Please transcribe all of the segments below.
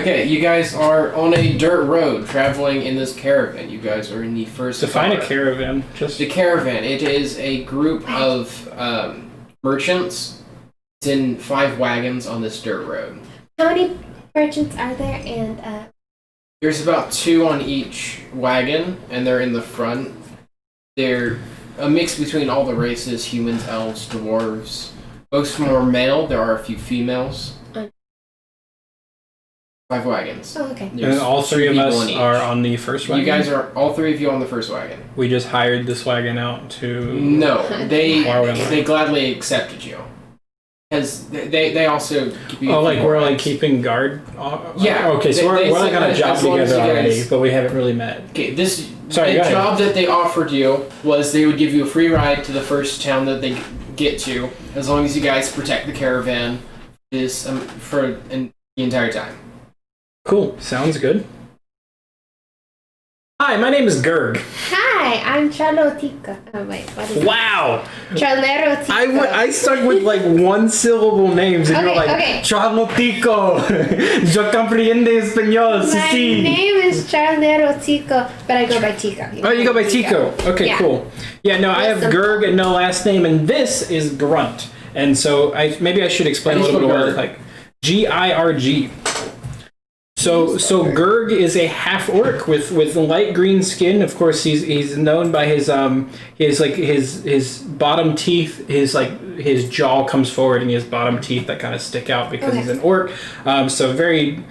Okay, you guys are on a dirt road traveling in this caravan. You guys are in the first Define car. a caravan. Just The caravan. It is a group of merchants. It's in 5 wagons on this dirt road. How many merchants are there? And There's about 2 on each wagon, and they're in the front. They're a mix between all the races: humans, elves, dwarves. Most of them are male. There are a few females. 5 wagons. oh, okay. and all 3 of us are on the first wagon. You guys are all 3 of you on the first wagon. We just hired this wagon out to. No, they Why are we on they gladly accepted you, because they also give you. Oh, like we're like keeping guard. Yeah. Okay, so They we're like said on a that job as long as together you already, guys- but we haven't really met. Okay, this Sorry, the go ahead. job that they offered you was they would give you a free ride to the first town that they get to, as long as you guys protect the caravan for the entire time. Cool. Sounds good. Hi, my name is Gerg. Hi, I'm Charlotica. Oh wait, what is it? Wow. Charlerotico. I stuck with like 1-syllable names, and you were Okay, like, okay. Charlotico. Yo comprende español. My Sí. name is Charlerotico, but I go by Tico. Oh, you go by Tico. Okay, Yeah. cool. Yeah, no, I have Listen. Gerg and no last name, and this is Grunt. And so maybe I should explain a How do you little bit spell more. Gerg? Like Girg. So Gerg is a half orc with light green skin. Of course, he's known by his bottom teeth. His jaw comes forward, and he has bottom teeth that kind of stick out because he's an orc. So very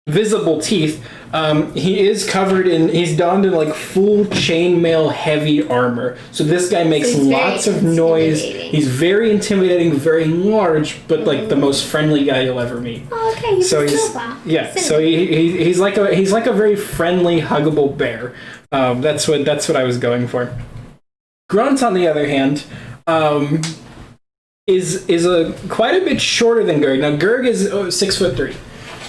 visible teeth. He is he's donned in like full chainmail heavy armor. So this guy makes he's very lots of noise. intimidating. He's very intimidating, very large, but like the most friendly guy you'll ever meet. Oh, okay, he's So a he's Silva. so he's like a very friendly, huggable bear. That's what I was going for. Grunt, on the other hand, is quite a bit shorter than Gerg. Now Gerg is 6'3".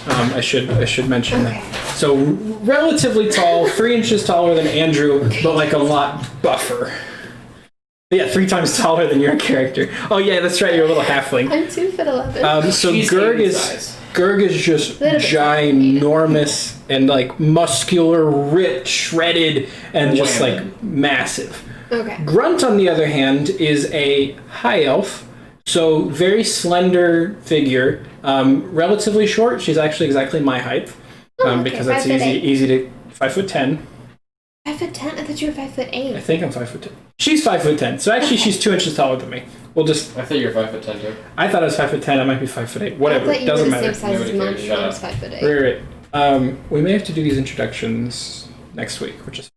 I should mention that. So relatively tall, 3 inches taller than Andrew, but like a lot buffer. Yeah, 3 times taller than your character. Oh yeah, that's right. You're a little halfling. I'm 2'11". So She's Gerg human is size. just Little bit ginormous and like muscular, ripped, shredded, and just Whammy. like massive. Okay. Grunt, on the other hand, is a high elf, so very slender figure, relatively short. She's actually exactly my height, okay. because that's 5'8". easy to 5'10". 5'10"? I thought you were 5'8". I think I'm 5'10". She's 5'10", so actually she's 2 inches taller than me. We'll just. I thought you were 5'10" too. I thought I was 5'10". I might be 5'8". I Whatever. thought It you doesn't were the matter. same size as Nobody mom. cares. Shut Mom's up. 5'8". Right. We may have to do these introductions next week, which is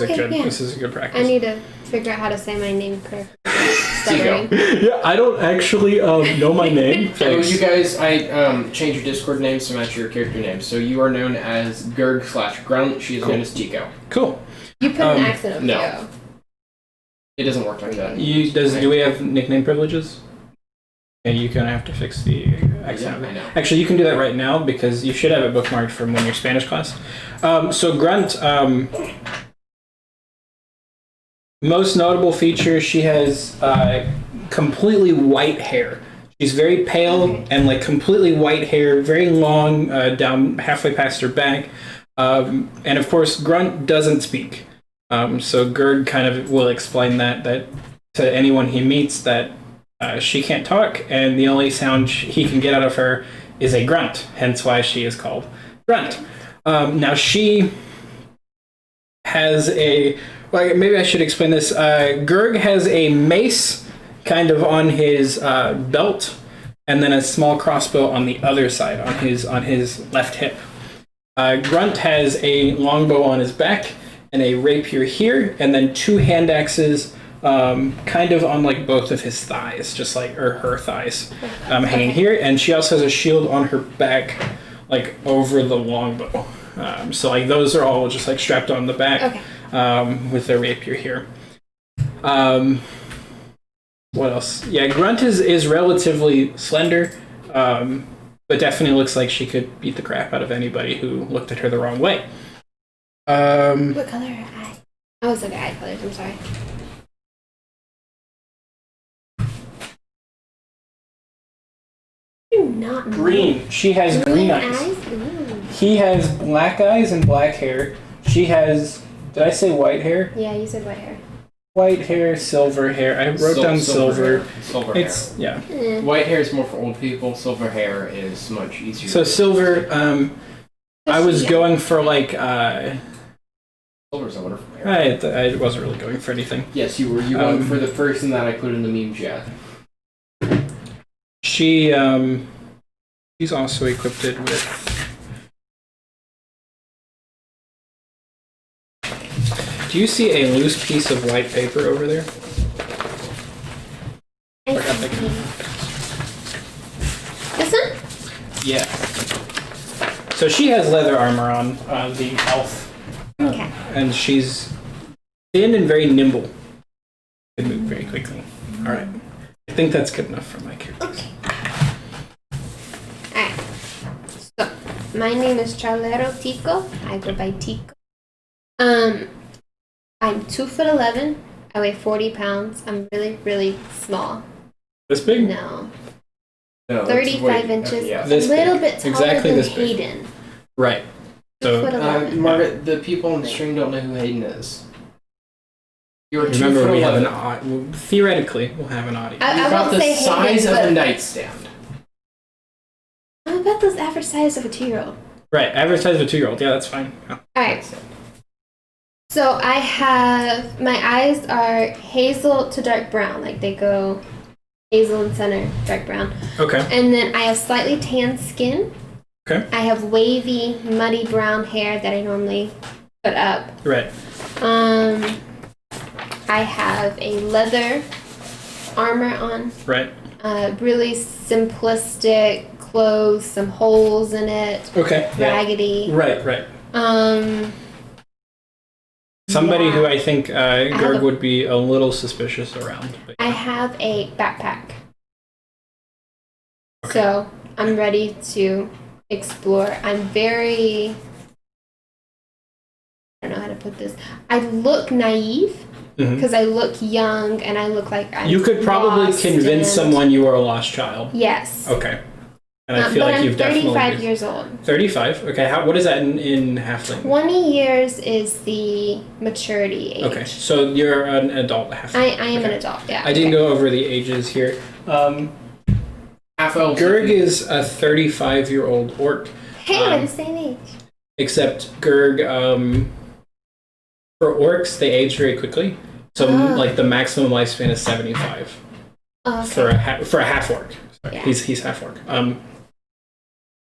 Okay, yeah. This is a good practice. I need to figure out how to say my name correctly. Stuttering. Yeah, I don't actually know my name. So Thanks. you guys, I changed your Discord names to match your character names. So you are known as Gerg/Grunt. She is known as Tico. Cool. You put an accent on no. Theo. It doesn't work like that. Do we have nickname privileges? Yeah, you're gonna have to fix the accent. Yeah, I know. Actually, you can do that right now because you should have it bookmarked from when your Spanish class. So Grunt, most notable feature, she has completely white hair. She's very pale and like completely white hair, very long, down halfway past her back. And of course, Grunt doesn't speak. So Gerd kind of will explain that to anyone he meets that she can't talk, and the only sound he can get out of her is a grunt, hence why she is called Grunt. Now she has maybe I should explain this. Gerg has a mace kind of on his belt, and then a small crossbow on the other side, on his left hip. Grunt has a longbow on his back, and a rapier here, and then 2 hand axes kind of on like both of his thighs, just like, or her thighs, hanging here. And she also has a shield on her back, like over the longbow. So like those are all just like strapped on the back, with their rapier here. What else? Yeah, Grunt is relatively slender, but definitely looks like she could beat the crap out of anybody who looked at her the wrong way. What color are eye? I was like eye colors, I'm sorry. not Green. She has green eyes. Ooh. He has black eyes and black hair. She has, did I say white hair? Yeah, you said white hair. White hair, silver hair. I wrote down silver. Silver It's, hair. yeah. White hair is more for old people. Silver hair is much easier. So silver, I was going for like, Silver's a wonderful hair. I wasn't really going for anything. Yes, you were. You went for the person that I put in the meme chat. She's also equipped with. Do you see a loose piece of white paper over there? This one? Yeah. So she has leather armor on, the elf. Okay. And she's thin and very nimble. Can move very quickly. All right. I think that's good enough for my character. Okay. Alright. So, my name is Charlero Tico. I go by Tico. I'm 2'11". I weigh 40 pounds. I'm really, really small. This big? No. No, 35 inches. Yeah. A little big. bit taller Exactly than this big. Hayden. Right. So 2'11". Margaret, the people on the stream don't know who Hayden is. You're remember, we have 2'11". theoretically, we'll have an audience. I You're about won't the say size Hayden, of a but nightstand. I'm about the average size of a 2-year-old. Right. Average size of a 2-year-old. Yeah, that's fine. Yeah. Alright. So I have, my eyes are hazel to dark brown. Like they go hazel in center, dark brown. Okay. And then I have slightly tan skin. Okay. I have wavy, muddy brown hair that I normally put up. Right. I have a leather armor on. Right. Really simplistic clothes, some holes in it. Okay. Raggedy. Yeah. Right. Somebody yeah. who I think have Gerg a- would be a little suspicious around. But I have a backpack. Okay. So I'm ready to explore. I'm very, I don't know how to put this. I look naive because I look young and I look like I'm You could probably lost convince and- someone you are a lost child. Yes. Okay. And I feel but like I'm you've 35 definitely... years old. 35? Okay. What is that in halfling? 20 years is the maturity age. Okay. So you're an adult halfling. I am Okay. an adult, yeah. I didn't go over the ages here. Half elf. Gerg is a 35-year-old orc. Hey, we're the same age. Except Gerg, for orcs, they age very quickly. So, like, the maximum lifespan is 75 Okay. for a half orc. Sorry, Yeah. he's half orc.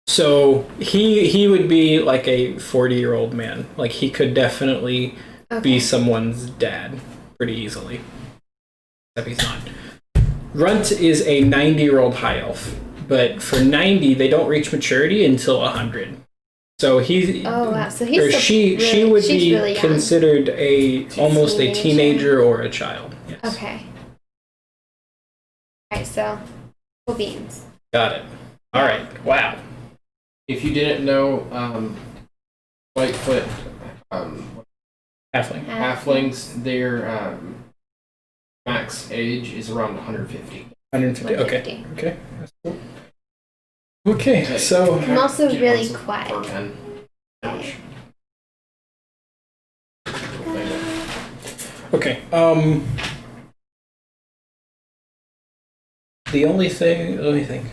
So he would be like a 40-year-old man. Like, he could definitely be someone's dad pretty easily. Except he's not. Runt is a 90-year-old high elf, but for 90, they don't reach maturity until 100. So he, Oh wow! So he's or still she really, would she's be really young. considered almost a Teenager. teenager or a child. Yes. Okay. Alright, so cool beans. Got it. All right. Wow. If you didn't know, Whitefoot, Halfling. halflings, their max age is around 150. 150. 150. Okay. That's cool. Okay. So I'm also Get really lots of quiet. burn. Ouch. okay. The only thing. Let me think.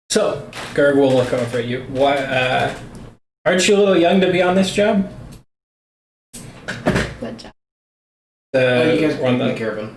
So Gerg will look over at you. Why? Aren't you a little young to be on this job? What job? You guys on are the caravan.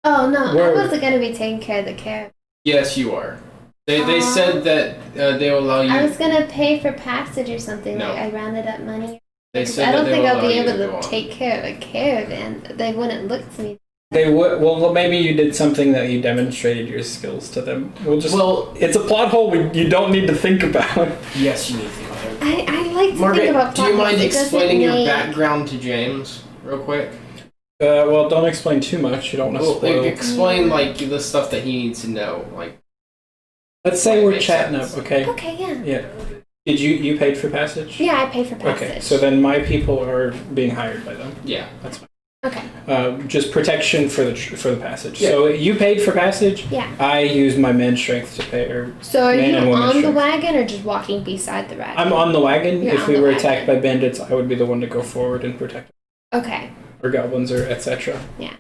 Oh no, Where- I wasn't gonna be taking care of the caravan. Yes, you are. They said that they will allow you. I was gonna pay for passage or something. No. Like I rounded up money. They said I don't that they think will I'll be allow you able go to on. take care of a caravan. They wouldn't look to me. They would. Well, maybe you did something that you demonstrated your skills to them. Well, It's a plot hole you don't need to think about. yes, you need to think about it. I like to Margaret, think about do you plot mind holes. It doesn't explaining your make- background to James real quick? Well, don't explain too much. You don't want to Well, spoil. explain like the stuff that he needs to know. Like, Let's say we're Makes chatting sense. up, okay? Okay, yeah. Yeah. Did you paid for passage? Yeah, I paid for passage. Okay, so then my people are being hired by them. yeah. That's fine. Okay. Just protection for the passage. Yeah. So you paid for passage. Yeah. I used my man strength to pay. So are you and woman on the strength. wagon or just walking beside the wagon? I'm on the wagon. You're If on we the were wagon. attacked by bandits, I would be the one to go forward and protect, Okay. or goblins, or etc. Yeah.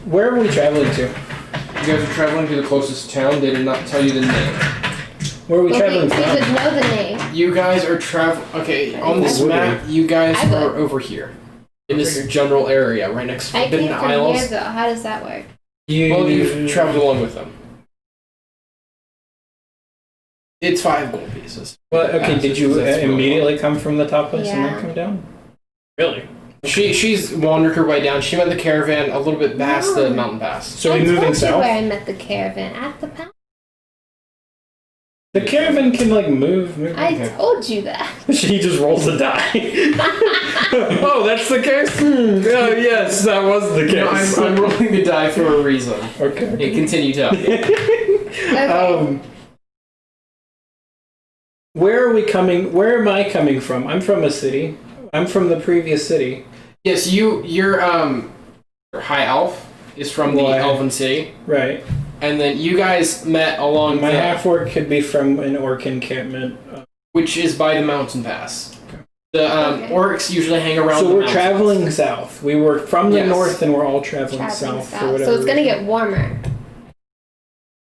Where are we traveling to? You guys are traveling to the closest town. They did not tell you the name. Where are we well, traveling we from? would know the name. You guys are Okay, on this Would map, you guys I would. are over here. In Over this here. general area, right next to I Forbidden came from Isles. here though. How does that work? Well, you've traveled along with them. It's 5 gold pieces. Well, okay. Did you That's really immediately come from the top place and Yeah. then come down? Really? She's wandered her way down. She met the caravan a little bit past the No. mountain pass. So I we moving told you south? where I met the caravan at the pass. The caravan can like move. I Okay. told you that. She just rolls a die. Oh, that's the case? Oh, yes, that was the No, case. I'm rolling the die for a reason. Okay. It continued up. Okay. Where are we coming? Where am I coming from? I'm from a city. I'm from the previous city. Yes, your high elf is from the Why? Elven City, Right. and then you guys met along My the, half-orc could be from an orc encampment. which is by the mountain pass. The Okay. orcs usually hang around. So the we're mountains. traveling south. We were from the Yes. north and we're all traveling Traveling south for south. whatever So it's gonna reason. get warmer.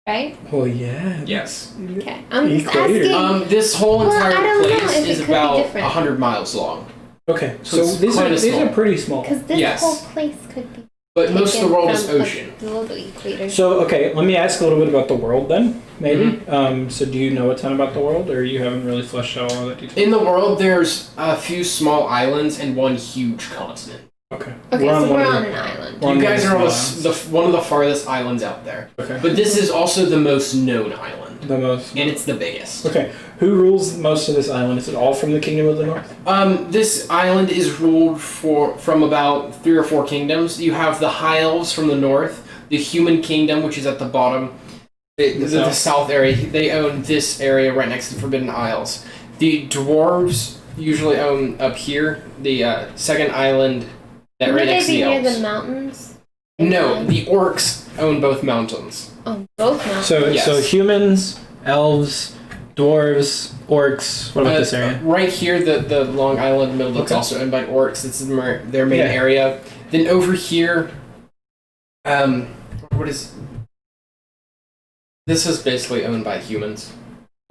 Right? Well, yeah. Yes. Okay. I'm just Equator. asking. This whole Well, I entire don't know place if it is could be about different. 100 miles long, Okay, So so it's these quite are a small. pretty small. Because this Yes. whole place could be. but most of the taken world is from ocean. The equator. So, okay, let me ask a little bit about the world then, maybe. Mm-hmm. So do you know a ton about the world, or you haven't really fleshed out all that detail? In the world, there's a few small islands and one huge continent. Okay. Okay, so one we're of on the- an island. We're on You one guys of are on the the, small one of the farthest islands out there. Okay. But this is also the most known island, The most. and it's the biggest. Okay. Who rules most of this island? Is it all from the Kingdom of the North? This island is ruled from about 3 or 4 kingdoms. You have the High Elves from the north, the Human Kingdom, which is at the bottom, the south area. They own this area right next to the Forbidden Isles. The Dwarves usually own up here, the second island that Would right they next to be the near Elves. the mountains? No, the Orcs own both mountains. Oh, both mountains. So, Yes. so humans, elves, dwarves, orcs. What about this area? Right here, the Long Island middle that's Okay. also owned by Orcs. It's their main Yeah. area. Then over here, what is... This is basically owned by humans.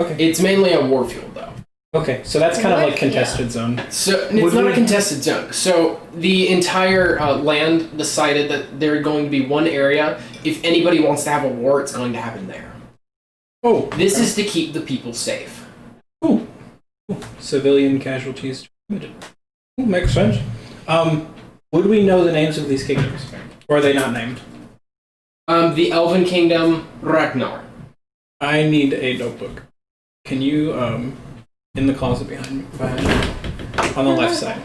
Okay. It's mainly a warfield, though. Okay, so that's kind of What? like contested zone. So Would it's not we- a contested zone. So the entire land decided that there's going to be one area. If anybody wants to have a war, it's going to happen there. Oh, This is to keep the people safe. civilian casualties. Makes sense. Would we know the names of these kingdoms, or are they not named? The Elven Kingdom, Ragnar. I need a notebook. Can you, in the closet behind me, on the left side?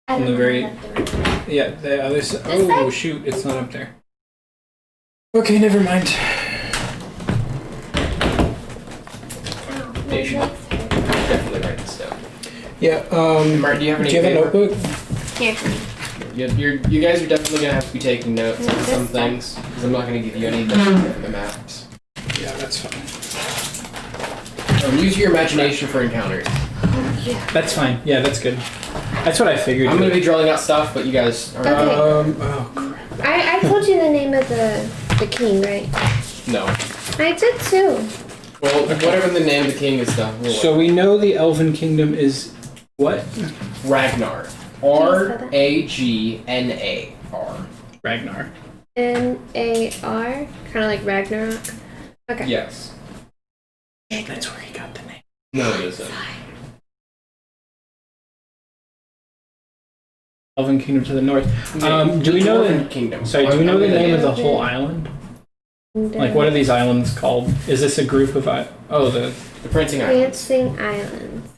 I on don't the know very- how to do that. Yeah, the other side. This Oh side? shoot, it's not up there. Okay, never mind. Ow, my They should- legs hurt. Definitely write this down. Yeah. Mark, do you have any Do you have a paper? notebook? Here. You guys are definitely gonna have to be taking notes Yeah, on this some stuff. things because I'm not gonna give you any of the maps. Yeah, that's fine. Use your imagination for encounters. Oh, yeah. That's fine. Yeah, that's good. That's what I figured. I'm gonna be drawing out stuff, but you guys are Okay. Oh crap. I told you the name of the king, right? no. I did too. Well, whatever the name of the king is, stuff. So we know the Elven Kingdom is what? Ragnar. spell that? Ragnar. Ragnar. N-A-R? Kind of like Ragnarok. Okay. Yes. That's where he got the name. No, it isn't. Elven Kingdom to the north. Okay, Do we the know Dwarven the? kingdom? Sorry, do we know the I'm gonna- name of the whole island? Like, what are these islands called? Is this a group of? Oh, the. The Prancing Islands. Prancing Islands.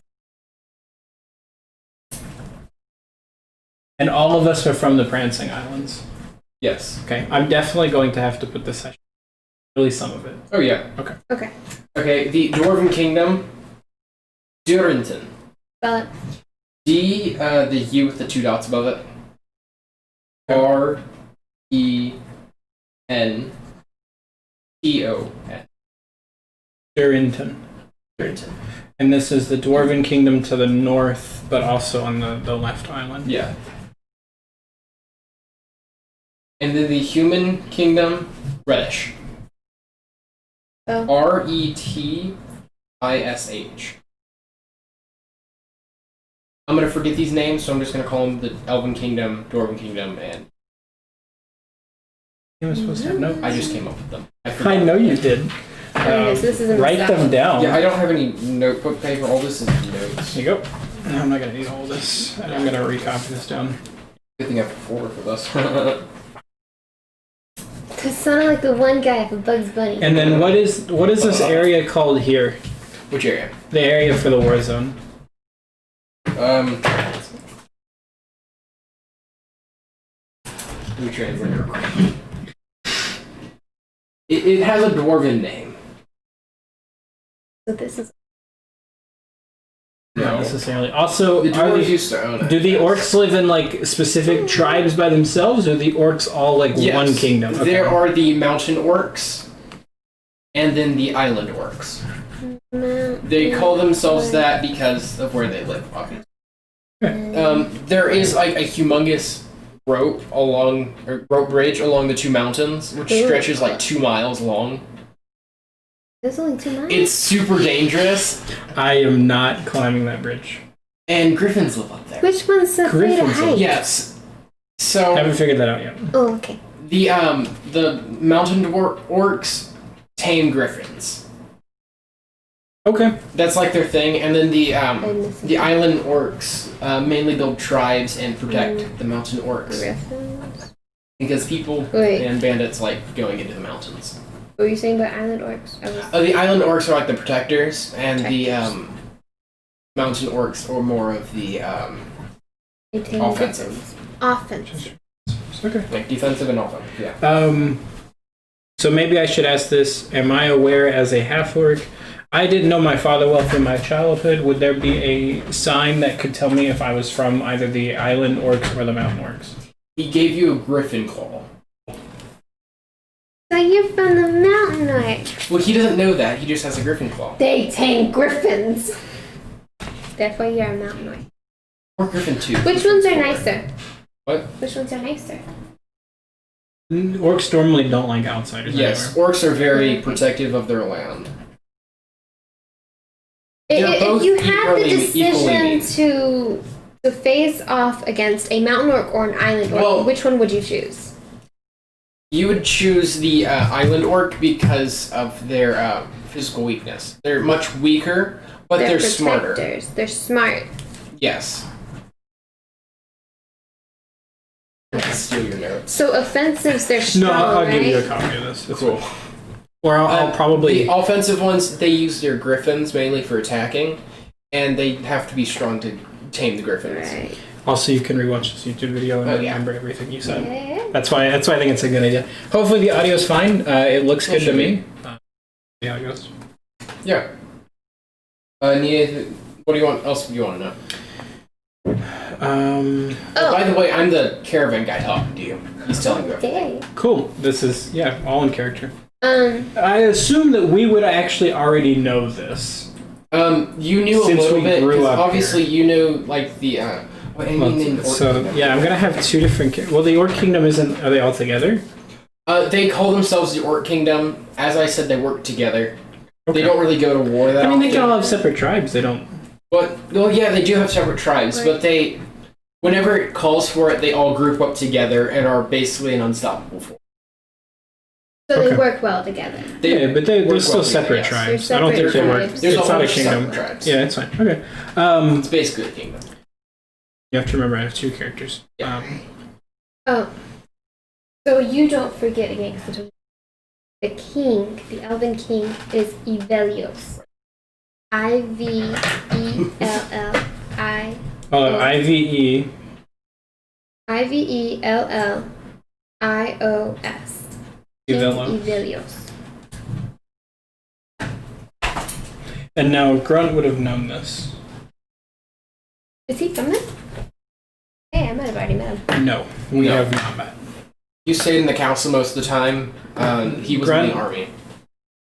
And all of us are from the Prancing Islands. Yes. Okay, I'm definitely going to have to put this session. At least some of it. Oh yeah. Okay. Okay, the Dwarven Kingdom. Durinton. Spell it. D, the U with the 2 dots above it. R-E-N-T-O-N. Durrington. And this is the Dwarven Kingdom to the north, but also on the left island. Yeah. And then the Human Kingdom, Reddish. Oh. R-E-T-I-S-H. I'm going to forget these names, so I'm just going to call them the Elven Kingdom, Dwarven Kingdom, and... You were supposed to have notes. I just came up with them. I know you did. So this is write them down. Yeah, I don't have any notebook paper. All this is notes. Here you go. No, I'm not going to need all this. I'm going to recopy this down. Good thing I have 4 for this. It sounded like the one guy for Bugs Bunny. And then what is this area called here? Which area? The area for the war zone. Let me translate it real quick. It has a dwarven name. So this is... Not necessarily. Also, The dwarves used to own it. do the orcs live in like specific tribes by themselves, or are the orcs all like Yes. one kingdom? Okay. There are the mountain orcs, and then the island orcs. They call themselves that because of where they live, obviously. There is like a humongous rope bridge along the 2 mountains, which stretches like 2 miles long. There's only 2 miles? It's super dangerous, I am not climbing that bridge. and griffins live up there. Which one's so afraid of Griffins. heights? Yes. So Haven't figured that out yet. Oh, okay. the mountain orcs tame griffins. Okay. That's like their thing, and then the missing island orcs mainly build tribes and protect the mountain orcs Griffins? because people Wait. and bandits like going into the mountains. What were you saying about island orcs? I was... The island orcs are like the protectors, and the Protectors. mountain orcs are more of the Maintaining offensive. griffins. Offensive. Okay. Like defensive and offensive. Yeah. So maybe I should ask this: am I aware as a half-orc? I didn't know my father well from my childhood. Would there be a sign that could tell me if I was from either the island orcs or the mountain orcs? He gave you a griffin claw. So you're from the mountain orcs. Well, he doesn't know that. He just has a griffin claw. They tame griffins. Therefore, you're a mountain orc. Or griffin too. Which ones are nicer? What? Which ones are nicer? Orcs normally don't like outsiders. Yes, anywhere. orcs are very protective of their land. They're If both you had the equally mean. decision to face off against a mountain orc or an island orc, Well- which one would you choose? You would choose the island orc because of their physical weakness. They're much weaker, but they're smarter. protectors. They're smart. Yes. I can steal your notes. So offensives, they're strong, No, I'll right? give you a copy of this. It's Cool. Or I'll probably. The offensive ones, they use their griffins mainly for attacking, and they have to be strong to tame the griffins. Right. Also, you can rewatch this YouTube video and Oh, yeah. remember everything you said. Yeah. That's why I think it's a good idea. Hopefully the audio's fine. It looks good to should me. See how it goes. Yeah. Nia, what do you want? Else do you want to know? By the way, I'm the caravan guy talking to you. He's telling you everything. Okay. Cool. This is all in character. Um. I assume that we would actually already know this. You knew Since a little we bit. grew 'Cause up obviously, you knew like the. What I mean in Orc So Kingdom. yeah, I'm gonna have 2 different. Well, the Orc Kingdom isn't. Are they all together? They call themselves the Orc Kingdom. As I said, they work together. Okay. They don't really go to war that I mean, they often. can all have separate tribes. They don't. But well, yeah, they do have separate tribes, Right. but they, whenever it calls for it, they all group up together and are basically an unstoppable force. So Okay. they work well together. Yeah, but they're work still well separate together, yes. tribes. I don't think They're they work. separate tribes. There's It's a not whole a kingdom. separate tribes. Yeah, it's fine. Okay. It's basically a kingdom. You have to remember I have 2 characters. Yeah. Oh. So you don't forget again, because the king, the elven king, is Ivelios. I-V-E-L-L-I. IVE. I-V-E-L-L-I-O-S. King Ivelios. Ivelios. And now Grunt would have known this. Is he from this? No, we No. have not met. You stayed in the council most of the time. He was in the army.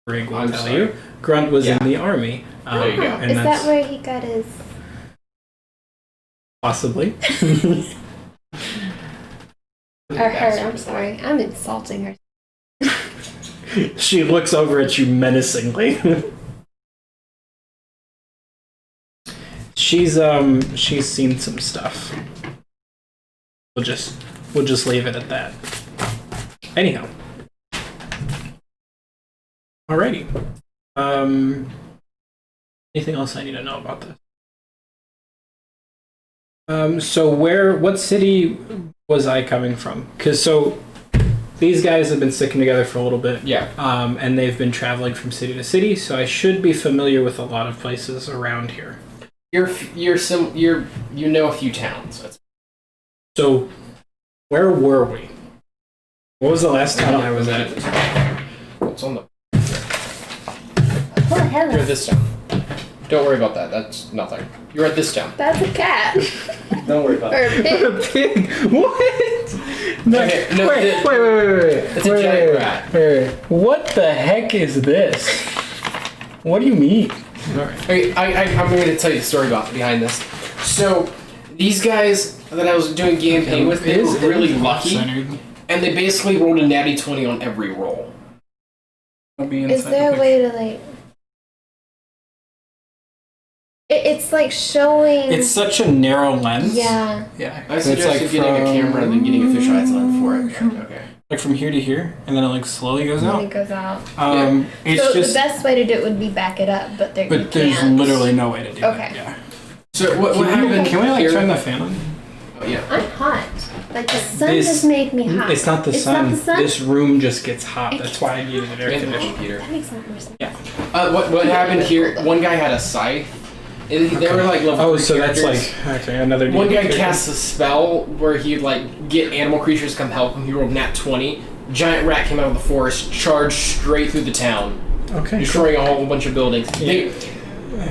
Brig will I'm tell sorry. you. Grunt was Yeah. in the army. There you go. And Is that's that where he got his... possibly. Or her, I'm sorry. I'm insulting her. She looks over at you menacingly. She's seen some stuff. We'll just leave it at that. Anyhow. Alrighty. Anything else I need to know about this? So what city was I coming from? Because these guys have been sticking together for a little bit. Yeah. And they've been traveling from city to city, so I should be familiar with a lot of places around here. You know a few towns. So, where were we? What was the last town I was at? What's on the? Oh, hello. You're at this town. Don't worry about that. That's nothing. You're at this town. That's a cat. Don't worry about Or it. a pig. A pig? What? No, Okay, no, wait. It's a giant rat. Wait. What the heck is this? What do you mean? Alright. Okay, I'm going to tell you the story behind this. So, these guys that I was doing campaign with, they were really lucky, and they basically rolled a natty 20 on every roll. Is there a way to like... It's like showing... It's such a narrow lens. Yeah. Yeah. I suggested getting a camera and then getting a fisheye lens for it. Okay. Like from here to here, and then it like slowly goes When out. it goes out. It's So just. the best way to do it would be back it up, but you But can't. there's literally no way to do Okay. that. Yeah. So what happened? Can we like here? turn the fan on? Oh, yeah. I'm hot. Like the sun just made me hot. It's not the It's sun. not the sun? This room just gets hot. That's why I needed an air And the conditioner. computer. That makes a lot more sense. Yeah. What happened here? One guy had a scythe. They were like level 3 So that's characters. like okay another. One guy character. casts a spell where he'd like get animal creatures to come help him. He rolled nat 20. Giant rat came out of the forest, charged straight through the town, Okay. destroying a whole bunch of buildings. Yeah.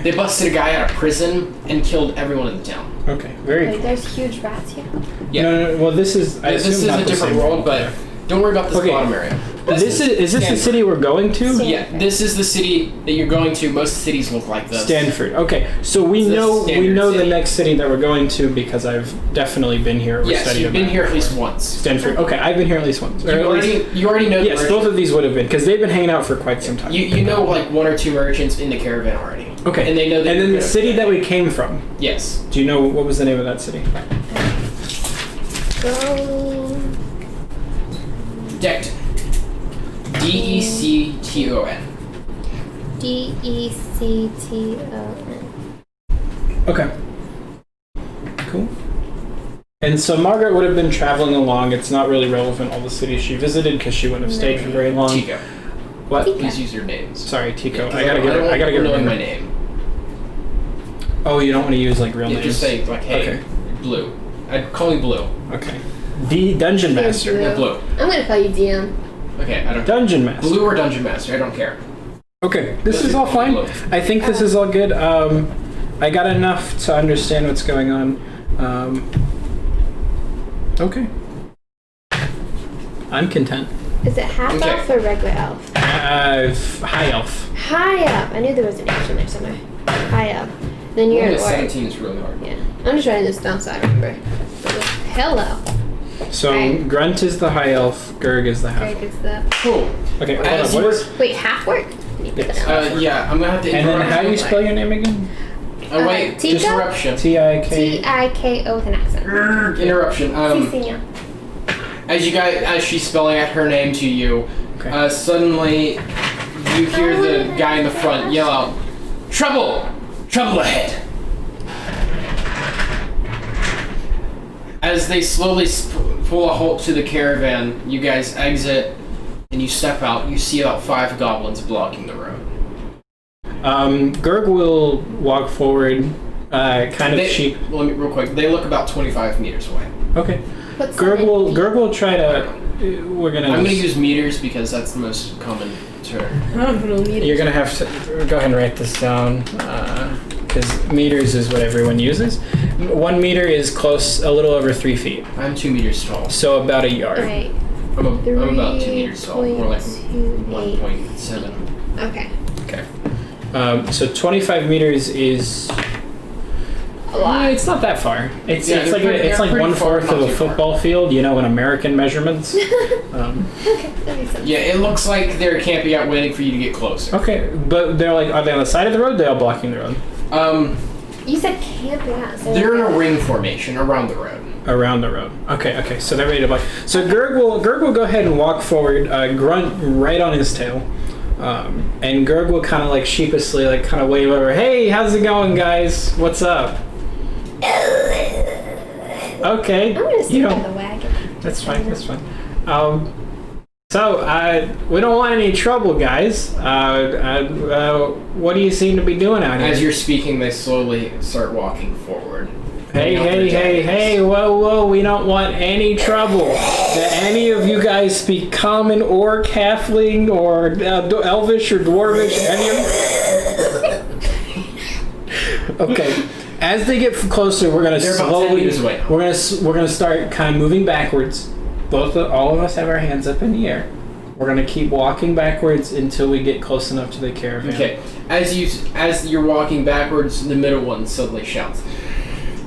They busted a guy out of prison and killed everyone in the town. Okay. Very Like cool. there's huge rats here. Yeah. No. Well, this is. I This assume is not a the different same world, but don't worry about this Okay. bottom area. Is this the Stanford. city we're going to? Yeah, this is the city that you're going to. Most cities look like this. Stanford. Okay, so we It's a know standard the city. next city that we're going to because I've definitely been here. Or Yes, studied you've been about here it at least before. once. Stanford. Okay, I've been here at least once. Or at least- You already know. yes, the both of these would have been because they've been hanging out for quite some time. You know like one or two merchants in the caravan already. Okay, And they know that. And then you're the good. city that we came from. Yes. Do you know what was the name of that city? Go. Decton. Decton. Decton. Okay. Cool. And so Margaret would have been traveling along. It's not really relevant all the cities she visited because she wouldn't have stayed for very long. Tico. What? Please use your names. Sorry, Tico. Yeah, I gotta get rid knowing of my name. Oh, you don't want to use like real You names. just say like, hey, Okay. Blue. I'd call me Blue. Okay. The Dungeon Master. Blue. Yeah, Blue. I'm gonna call you DM. Okay, I don't. Dungeon Master. Blue or Dungeon Master, I don't care. Okay, this Let's is do all fine. Blue. I think this is all good. I got enough to understand what's going on. Okay. I'm content. Is it half Okay. elf or regular elf? High elf. High up. I knew there was an H in there somewhere. High up. Then you're an Only orc. 17 is really hard. Yeah. I'm just writing this down so I remember. Hello. So Right. Grunt is the high elf, Gurg is the half Greg elf. is the. Cool. Okay, hold As on. you What were- is? Wait, half orc? Can you put Yes. that down? Yeah, I'm gonna have to And then interrupt. how do you spell your name again? Oh wait, Tico? disruption. T-I-K. T-I-K-O with an accent. Interruption. Si, señor. As she's spelling out her name to you, Okay. suddenly you hear the guy in the front yell out, "Trouble! Trouble ahead!" As they slowly pull a halt to the caravan, you guys exit and you step out. You see about 5 goblins blocking the road. Gurg will walk forward, kind of They, sheep. let me real quick. They look about 25 meters away. Okay. What's Gurg that? will try to. We're gonna. I'm going to just- use meters because that's the most common turn. You're gonna have to go ahead and write this down because meters is what everyone uses. 1 meter is close, a little over 3 feet. I'm 2 meters tall. So about a yard. Right. I'm about 2 meters tall. More like 3.28. 1.7. Okay. Okay. So 25 meters is. A lot. It's not that far. It's Yeah, like they're it's like pretty 1/4 far, of not a too far. football field. You know, in American measurements. Okay, that makes sense. Yeah, it looks like they're camping out waiting for you to get closer. Okay, but they're like, are they on the side of the road? They're all blocking the road. You said camping out. So They're in a ring formation around the road. Around the road. Okay. So they're ready to block. So Gurg will go ahead and walk forward. Grunt right on his tail. And Gurg will kind of like sheepishly like kind of wave over. Hey, how's it going, guys? What's up? Okay. I'm gonna you sit don't. in the wagon. That's fine. So we don't want any trouble, guys. What do you seem to be doing out here? As you're speaking, they slowly start walking forward. Hey, whoa, we don't want any trouble. Do any of you guys speak common or halfling or elvish or dwarvish? Any of Okay. As they get closer, we're gonna They're about 10 slowly. meters away now. We're gonna start kind of moving backwards. All of us have our hands up in the air. We're gonna keep walking backwards until we get close enough to the caravan. Okay. As you're walking backwards, the middle one suddenly shouts,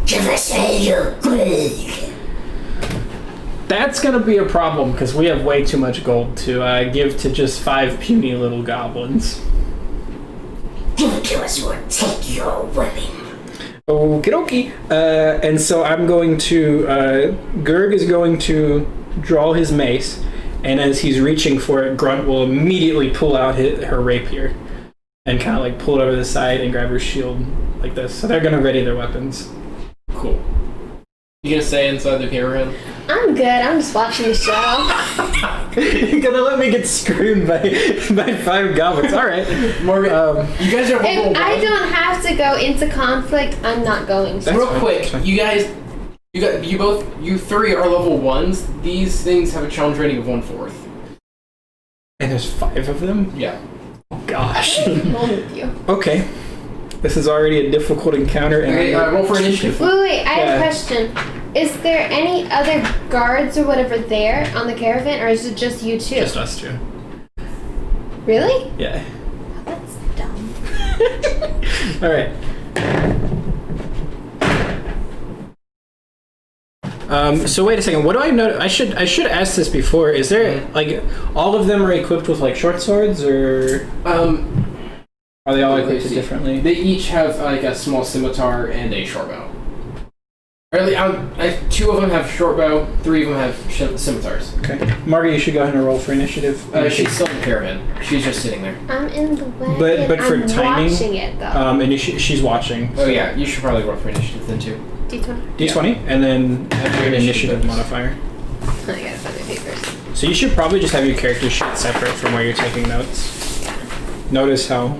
"Give us your Greek." That's gonna be a problem because we have way too much gold to give to just 5 puny little goblins. Give it to us or take your weapon. Okie dokie. And so I'm going to. Gurg is going to draw his mace, and as he's reaching for it, Grunt will immediately pull out her rapier and kind of like pull it over the side and grab her shield like this. So they're gonna ready their weapons. Cool. You gonna stay inside the caravan? I'm good. I'm just watching the show. You're gonna let me get screwed by 5 goblins. All right, Morgan, you guys are If I don't have to go into conflict, I'm not going to. That's real fine, quick. that's fine. You 3 are level 1s. These things have a challenge rating of 1/4. And there's 5 of them. Yeah. Oh gosh. I'm going with you. Okay. This is already a difficult encounter. And Okay, roll for initiative. Wait, I have Yeah. a question. Is there any other guards or whatever there on the caravan, or is it just you two? Just us 2. Really? Yeah. That's dumb. All right. So wait a second. What do I know? I should ask this before. Is there like all of them are equipped with like short swords, or are they all Let me equipped see. differently? They each have like a small scimitar and a short bow. Or, 2 of them have short bow, 3 of them have scimitars. Okay. Margaret, you should go ahead and roll for initiative. She's still in the caravan. She's just sitting there. I'm in the wagon. But for I'm timing, watching it though. and she's watching. Oh yeah, you should probably roll for initiative then too. D20. D20, and then Add your an initiative bonus. modifier. I gotta find my papers. So you should probably just have your character sheet separate from where you're taking notes. Notice how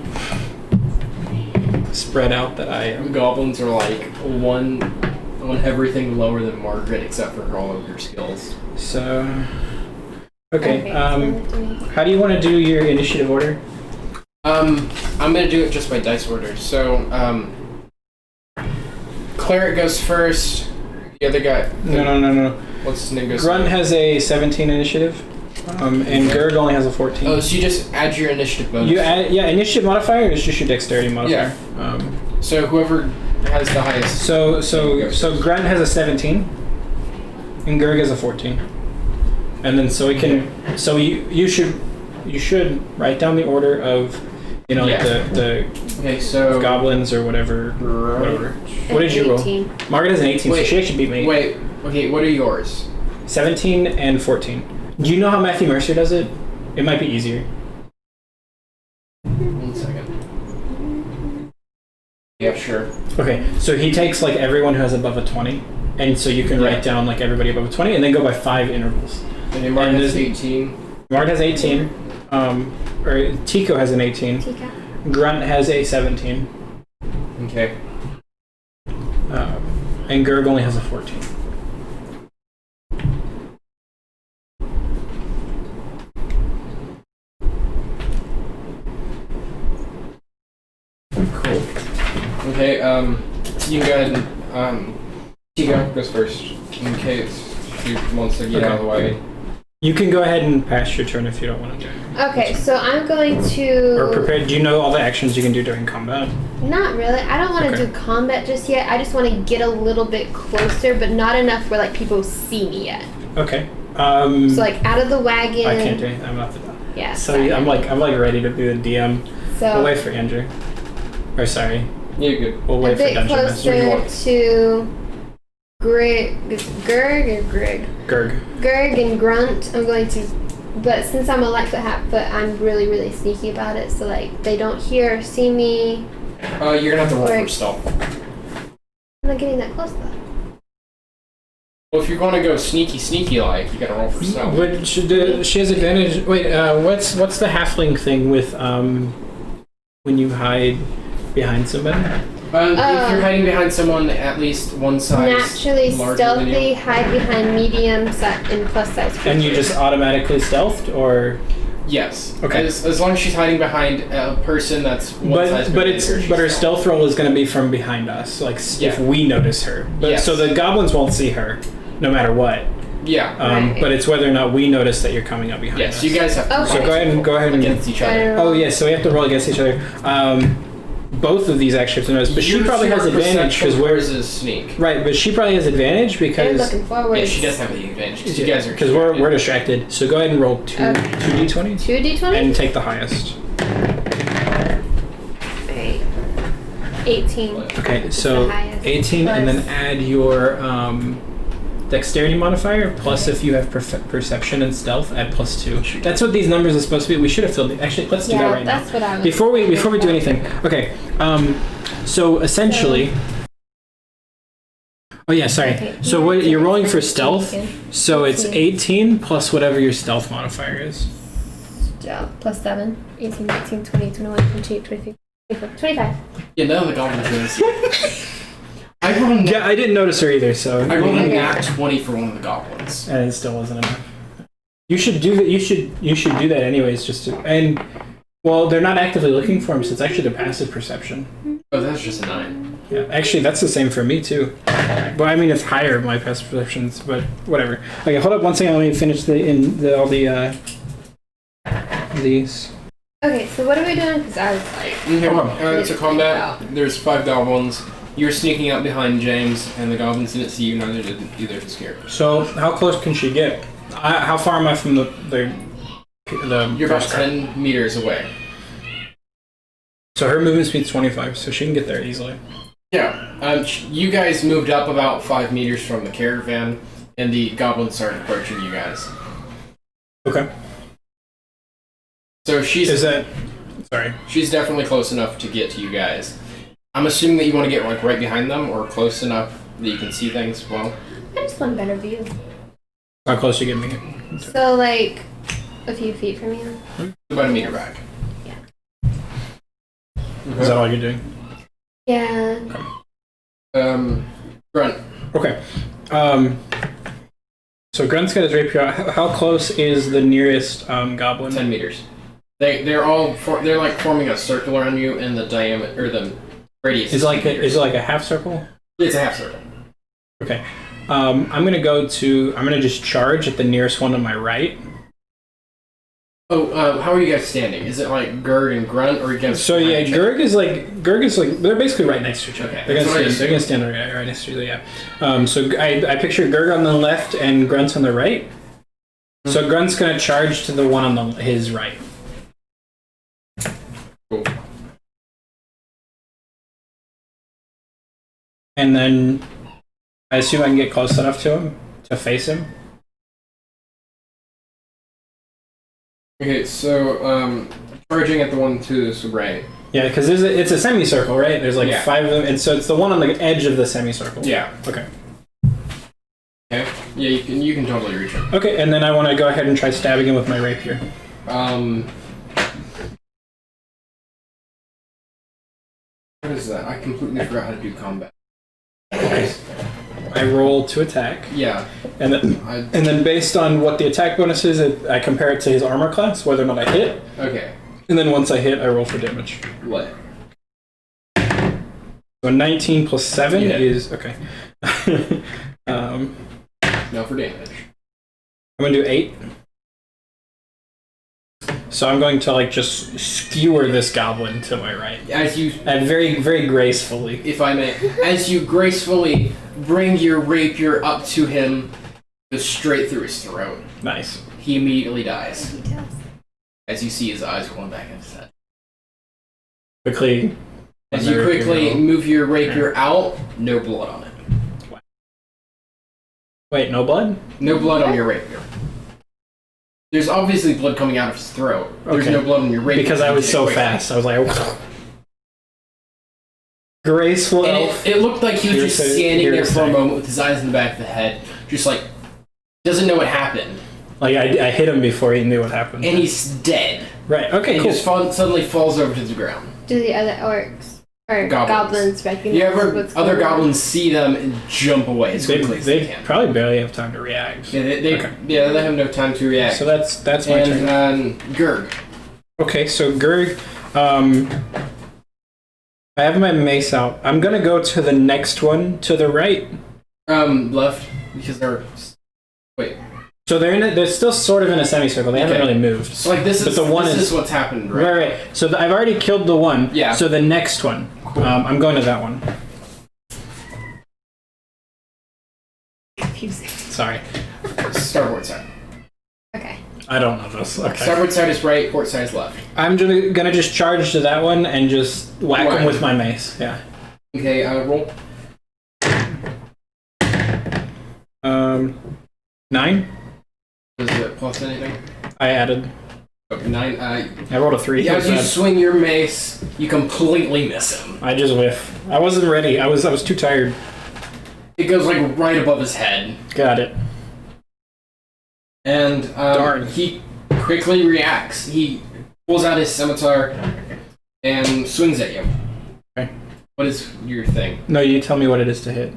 spread out that I am. Goblins are like one everything lower than Margaret except for all of your skills. So, okay. send it to me. How do you want to do your initiative order? I'm gonna do it just by dice order. So, Cleric goes first. The other guy. No. What's his name? Goes Grunt second. has a 17 initiative, and Gurg only has a 14. Oh, so you just add your initiative bonus. Initiative modifier is just your dexterity modifier. So whoever has the highest. So Grunt has a 17, and Gurg has a 14, and then so we can. So you should write down the order of, like the Okay, so goblins or whatever. What did you roll? 18. Margaret has an 18, so she actually beat me. Wait. Okay, what are yours? 17 and 14. Do you know how Matthew Mercer does it? It might be easier. 1 second. Yeah, sure. Okay, so he takes like everyone who has above a 20, and so you can write down like everybody above a 20, and then go by 5 intervals. And then Mark has 18. Mark has 18. Or Tico has an 18. Tika. Grunt has a 17. Okay. And Gurg only has a 14. Cool. Okay, you can go ahead and, Tigo goes first, in case she wants to get out of the way. You can go ahead and pass your turn if you don't want to do it. Okay, so I'm going to... Or prepare. Do you know all the actions you can do during combat? Not really. I don't want to do combat just yet. I just want to get a little bit closer, but not enough where like people see me yet. Okay. So like out of the wagon. I can't do anything. I'm not the... Yeah. So I'm like ready to be the DM. So we'll wait for Andrew. Or sorry. Yeah, good. We'll wait for a bit Dungeon Master. closer to Gerg and Grunt. I'm going to, but since I'm a Lightfoot Hatfoot, I'm really, really sneaky about it. So like they don't hear or see me. You're gonna have to roll for stealth. I'm not getting that close though. Well, if you're going to go sneaky like, you gotta roll for stealth. What she has advantage? Wait, what's the halfling thing with when you hide behind somebody? If you're hiding behind someone at least one size naturally stealthy, hide behind medium and plus size creatures. And you just automatically stealthed, or? Yes. Okay. As long as she's hiding behind a person that's one size bigger. But her stealth roll is going to be from behind us, like if we notice her. But so the goblins won't see her, no matter what. Yeah. But it's whether or not we notice that you're coming up behind us. Yes. You guys have to So go ahead and against each other. Oh yeah, so we have to roll against each other. Both of these actually have to notice, but she probably has advantage because where's sneak? Right, but she probably has advantage because they're looking forward. Yeah, she does have the advantage because you guys are because we're distracted. So go ahead and roll two d20. 2d20 and take the highest. 18. Okay, so 18, and then add your dexterity modifier plus if you have perception and stealth, add +2. That's what these numbers are supposed to be. We should have filled it. Actually, let's do that right that's now. What I was before we do anything. Okay, so essentially. Oh yeah, sorry. Okay. So what you're rolling for stealth? So it's 18 plus whatever your stealth modifier is. Stealth plus 7, 18, 19, 20, 21, 22, 23, 24, 25. Yeah, none of the goblins is. I didn't notice her either, so I rolled a nat 20 for one of the goblins, and it still wasn't enough. You should do that. You should do that anyways, just to and well, they're not actively looking for him, so it's actually the passive perception. Oh, that's just a 9. Yeah, actually, that's the same for me too. But I mean, it's higher my passive perceptions, but whatever. Okay, hold up one second. Let me finish all these. Okay, so what are we doing? Because I was like, to combat, there's 5 goblins. You're sneaking up behind James, and the goblins didn't see you, neither did either of the scared. So, how close can she get? How far am I from the You're about 10 meters away. So her movement speed's 25, so she can get there easily. Yeah. You guys moved up about 5 meters from the caravan, and the goblins started approaching you guys. Okay. So she's definitely close enough to get to you guys. I'm assuming that you want to get like right behind them or close enough that you can see things well. I just want a better view. How close are you getting me? So like a few feet from you. About a meter back. Yeah. Is that all you're doing? Yeah. Grunt. Okay. So Grunt's got his rapier out. How close is the nearest goblin? 10 meters. They're like forming a circle around you in the diameter or the radius. Is it like a half circle? It's a half circle. Okay. I'm gonna just charge at the nearest one on my right. Oh, how are you guys standing? Is it like Gerg and Grunt or against? So yeah, Gerg is like they're basically right next to each other. Okay. They're gonna stand right next to each other. Yeah. So I picture Gerg on the left and Grunt on the right. Mm-hmm. So Grunt's gonna charge to the one on his right. Cool. And then I assume I can get close enough to him to face him. Okay, so charging at the one to the right. Yeah, because it's a semicircle, right? There's like 5 of them, and so it's the one on the edge of the semicircle. Yeah. Okay. Okay. Yeah, you can totally reach him. Okay, and then I want to go ahead and try stabbing him with my rapier. What is that? I completely forgot how to do combat. Okay. I roll to attack. Yeah. And then based on what the attack bonus is, I compare it to his armor class, whether or not I hit. Okay. And then once I hit, I roll for damage. What? So 19 plus 7 Yeah. is okay. Now for damage. I'm gonna do 8. So I'm going to like just skewer this goblin to my right. As you, And very, very gracefully. if I may, as you gracefully bring your rapier up to him, goes straight through his throat. Nice. He immediately dies. He does. As you see his eyes going back in his head. Quickly. As you quickly move your rapier out, no blood on it. Wait, no blood? No blood on your rapier. There's obviously blood coming out of his throat. There's Okay. no blood on your rapier. Because I was so quickly. fast. I was like, graceful And elf. it looked like he was just Hearsay- standing there for a hearsay. moment with his eyes in the back of the head, just like, doesn't know what happened. Like I hit him before he knew what happened. And he's dead. Right. Okay. And Cool. just suddenly falls over to the ground. Do the other orcs or Goblins. goblins recognize You ever what's other going on? goblins see them and jump away as quickly as they They can. probably barely have time to react. Yeah, they have no time to react. So that's my turn. And Gurg. Okay, so Gurg, I have my mace out. I'm gonna go to the next one to the right. Left because they're wait. So they're still sort of in a semicircle. They haven't Okay. really moved. So like this But is the one this is- is what's happened, right? Right. So I've already killed the one. Yeah. So the next one, Cool. I'm going to that one. Confusing. Sorry, Starboard side. Okay. I don't know this. Okay. Starboard side is right, port side is left. I'm gonna just charge to that one and just whack Whack him with him. my mace. Yeah. Okay, roll. 9. Does it plus anything? I added. Okay, 9. I rolled a 3. Yeah, as you Bad. swing your mace, you completely miss him. I just whiff. I wasn't ready. I was too tired. It goes like right above his head. Got it. And Darn. he quickly reacts. He pulls out his scimitar and swings at you. Okay. What is your thing? No, you tell me what it is to hit.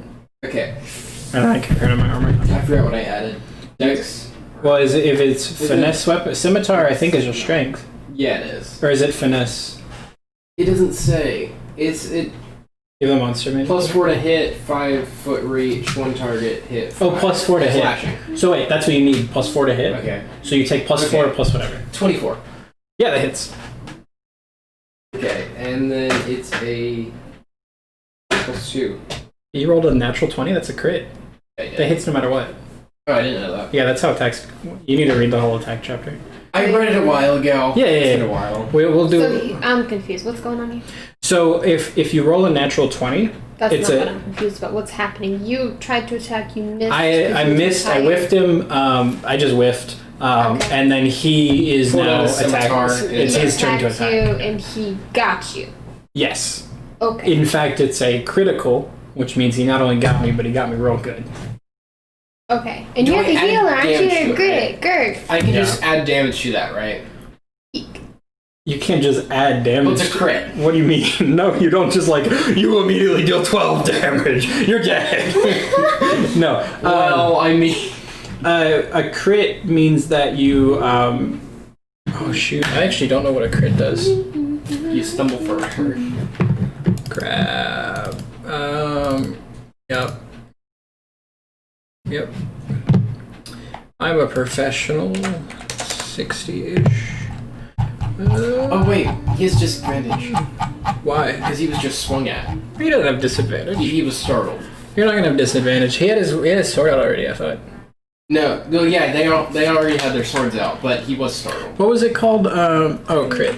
Okay. And I compare to my armor. I forgot what I added. Dex? Well, if it's Is finesse weapon, scimitar, I think is your strength, Yeah, it is. or is it finesse? It doesn't say. It Give the monster maybe. plus 4 to hit, 5 foot reach, 1 target hit. Oh, 5. plus 4 to hit. Slashing. So wait, that's what you need. Plus 4 to hit. Okay. So you take plus Okay. 4 plus whatever. 24. Yeah, that hits. Okay, and then it's a plus 2. You rolled a natural 20. That's a crit. Okay, yeah. That hits no matter what. Oh, I didn't know that. Yeah, that's how attacks. You need to read the whole attack chapter. I read it a while ago. Yeah, It's yeah, been yeah. a while. We'll do. So I'm confused. What's going on here? So if you roll a natural 20, That's It's not a- what I'm confused about. What's happening? You tried to attack. You missed. I 'cause you were missed. I tired. whiffed him. I just whiffed. Okay. And then he is Pulled out now a scimitar attacking. and It's He his turn to attacked attack. you, and he got you. Yes. Okay. In fact, it's a critical, which means he not only got me, but he got me real good. Okay. And Do you're I the add healer, aren't you? damage to You're it, good. Good. I can Yeah. just add damage to that, right? You can't just add damage. Well, it's a crit. What do you mean? No, you don't just like, you immediately deal 12 damage. You're dead. No. Well, I mean, A crit means that you, oh shoot, I actually don't know what a crit does. you stumble forward. Grab. Yep. Yep. I'm a professional, 60-ish. Oh wait, he has disadvantage Why? because he was just swung at. He doesn't have disadvantage. He was startled. You're not gonna have disadvantage. He had his sword out already, I thought. No, yeah, they already had their swords out, but he was startled. What was it called? Oh, crit.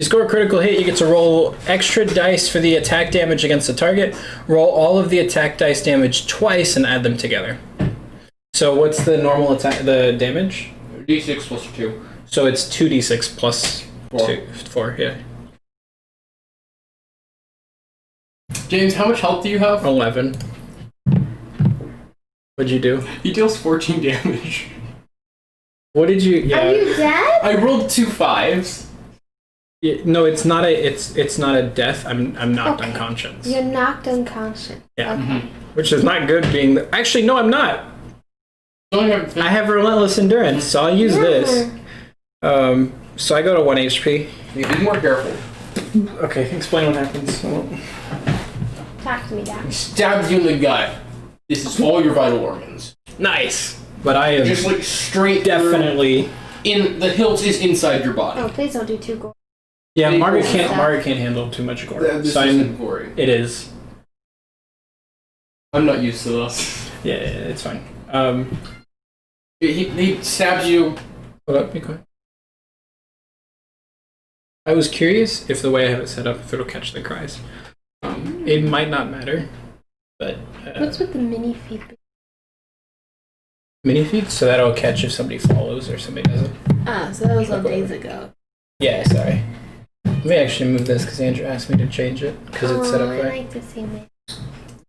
You score a critical hit, you get to roll extra dice for the attack damage against the target. Roll all of the attack dice damage twice and add them together. So what's the normal attack, the damage? D6 plus 2. So it's 2d6 plus 4. 4, yeah. James, how much health do you have? 11. What'd you do? He deals 14 damage. What did you, Are you dead? I rolled 2 5s. No, it's not a death. I'm knocked Okay. unconscious. You're knocked unconscious. Yeah. Okay. Which is not good being actually no, I'm not. I have relentless endurance, so I'll use this. So I go to 1 HP. Yeah, be more careful. Okay, explain what happens. Talk to me, Dad. He stabs you in the gut. This is all your vital organs. Nice. But I am Just like straight definitely... in the hilt is inside your body. Oh, please don't do too gore. Yeah, Big Margaret gore. can't handle too much gore. This So isn't gory. it is. I'm not used to this. Yeah, it's fine. He stabs you. Hold up, be quiet. I was curious if the way I have it set up, if it'll catch the cries. It might not matter, but... What's with the mini feet? Mini feed, so that'll catch if somebody follows or somebody doesn't. Ah, so that was all days ago. Yeah, sorry. Let me actually move this because Andrew asked me to change it because it's set up I right. like to see me.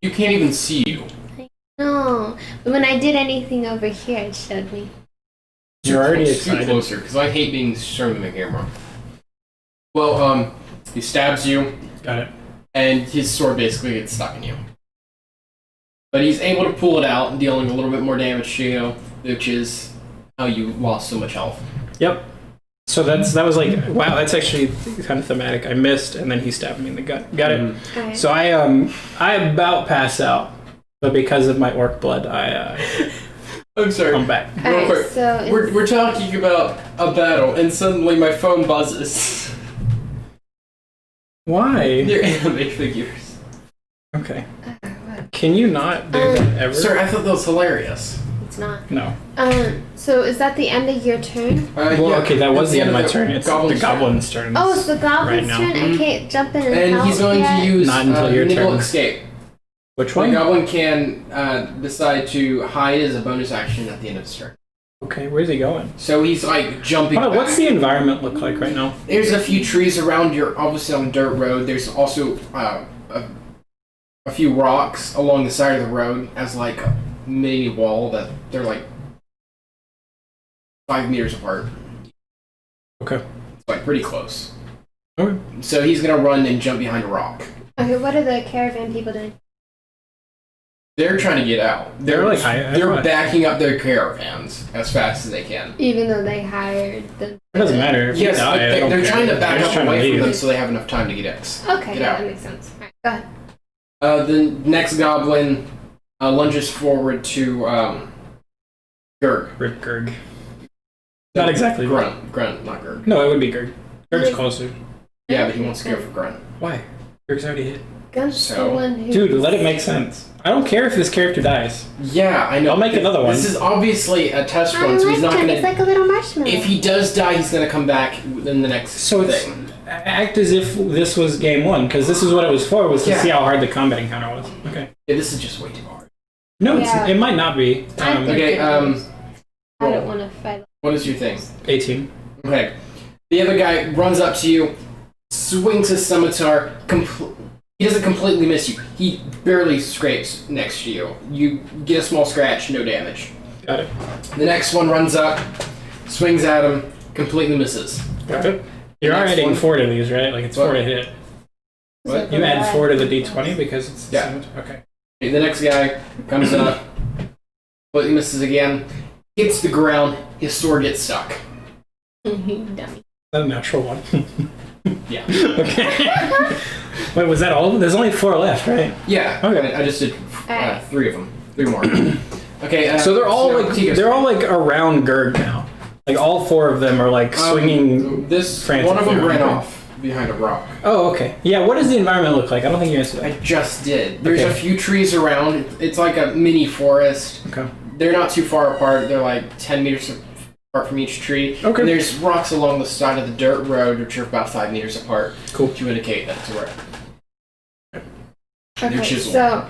You can't even see you. No, but when I did anything over here, it showed me. You're already Too excited. closer, because I hate being shown in the camera. Well, he stabs you, Got it. and his sword basically gets stuck in you. But he's able to pull it out, dealing a little bit more damage to you, which is how you lost so much health. Yep. So that was like, wow, that's actually kind of thematic. I missed, and then he stabbed me in the gut. Got it. Okay. So I about pass out, but because of my orc blood, I'm sorry. I'm back. Real Alright, quick. so We're talking about a battle, and suddenly my phone buzzes. Why? They're anime figures. Okay. Can you not do that ever? Sorry, I thought that was hilarious. it's not. No. So is that the end of your turn? Well, Yeah, okay, that was it's the end of my the turn. It's goblin's the goblin's turn. Oh, it's the goblin's now. turn? I can't jump in and And help he's going yet? to use Not until your nimble turn. escape. Which The one? goblin can decide to hide as a bonus action at the end of his turn. Okay, where's he going? So he's like jumping Oh, back. what's the environment look like right now? There's a few trees around. You're obviously on a dirt road. There's also a few rocks along the side of the road as like a mini wall that they're like 5 meters apart. Okay. It's like pretty close. Okay. So he's gonna run and jump behind a rock. Okay, what are the caravan people doing? They're trying to get out. They're like they're backing up their caravans as fast as they can. Even though they hired the... It doesn't matter. If Yes, you die, I don't they're care. trying to back They're just up trying to away from leave. them so they have enough time to get X. Okay, Get yeah, out. that makes sense. Alright, go ahead. The next goblin lunges forward to Gurg. Rip Gurg. Not exactly. Grunt, not Gurg. No, it would be Gurg. Gurg's closer. Yeah, but he wants to go for Grunt. Why? Gurg's already hit. Gun's So- the one who... Dude, let it make sense. I don't care if this character dies. Yeah, I know. I'll make another one. This is obviously a test I run, so he's like not him. gonna. It's like a little marshmallow. If he does die, he's gonna come back in the next So it's thing. act as if this was game one, because this is what it was for, was to Yeah. see how hard the combat encounter was. Okay. Yeah, this is just way too hard. No, Yeah. it might not be. I think Okay, it is. I don't want to fight. What is your thing? 18. Okay. The other guy runs up to you, swings his scimitar. He doesn't completely miss you. He barely scrapes next to you. You get a small scratch, no damage. Got it. The next one runs up, swings at him, completely misses. Got it. You're Next adding one. 4 to these, right? Like it's 4 to hit. What? You add 4 to the d20 because it's the Yeah. same. Okay. Okay, the next guy comes up, completely misses again, hits the ground, his sword gets stuck. Dummy. A natural one. Yeah. Okay. Wait, was that all of them? There's only 4 left, right? Yeah. Okay. I just did Alright. 3 of them. 3 more. Okay. So they're all Tiga's they're all like around Gurg now. Like all 4 of them are like swinging. This frantically one of them ran around. off behind a rock. Oh, okay. Yeah. What does the environment look like? I don't think you answered I that. just did. There's Okay. a few trees around. It's like a mini forest. Okay. They're not too far apart. They're like 10 meters apart from each tree. Okay. And there's rocks along the side of the dirt road, which are about 5 meters apart. Cool. To indicate that it's a road. Okay, chiseled. so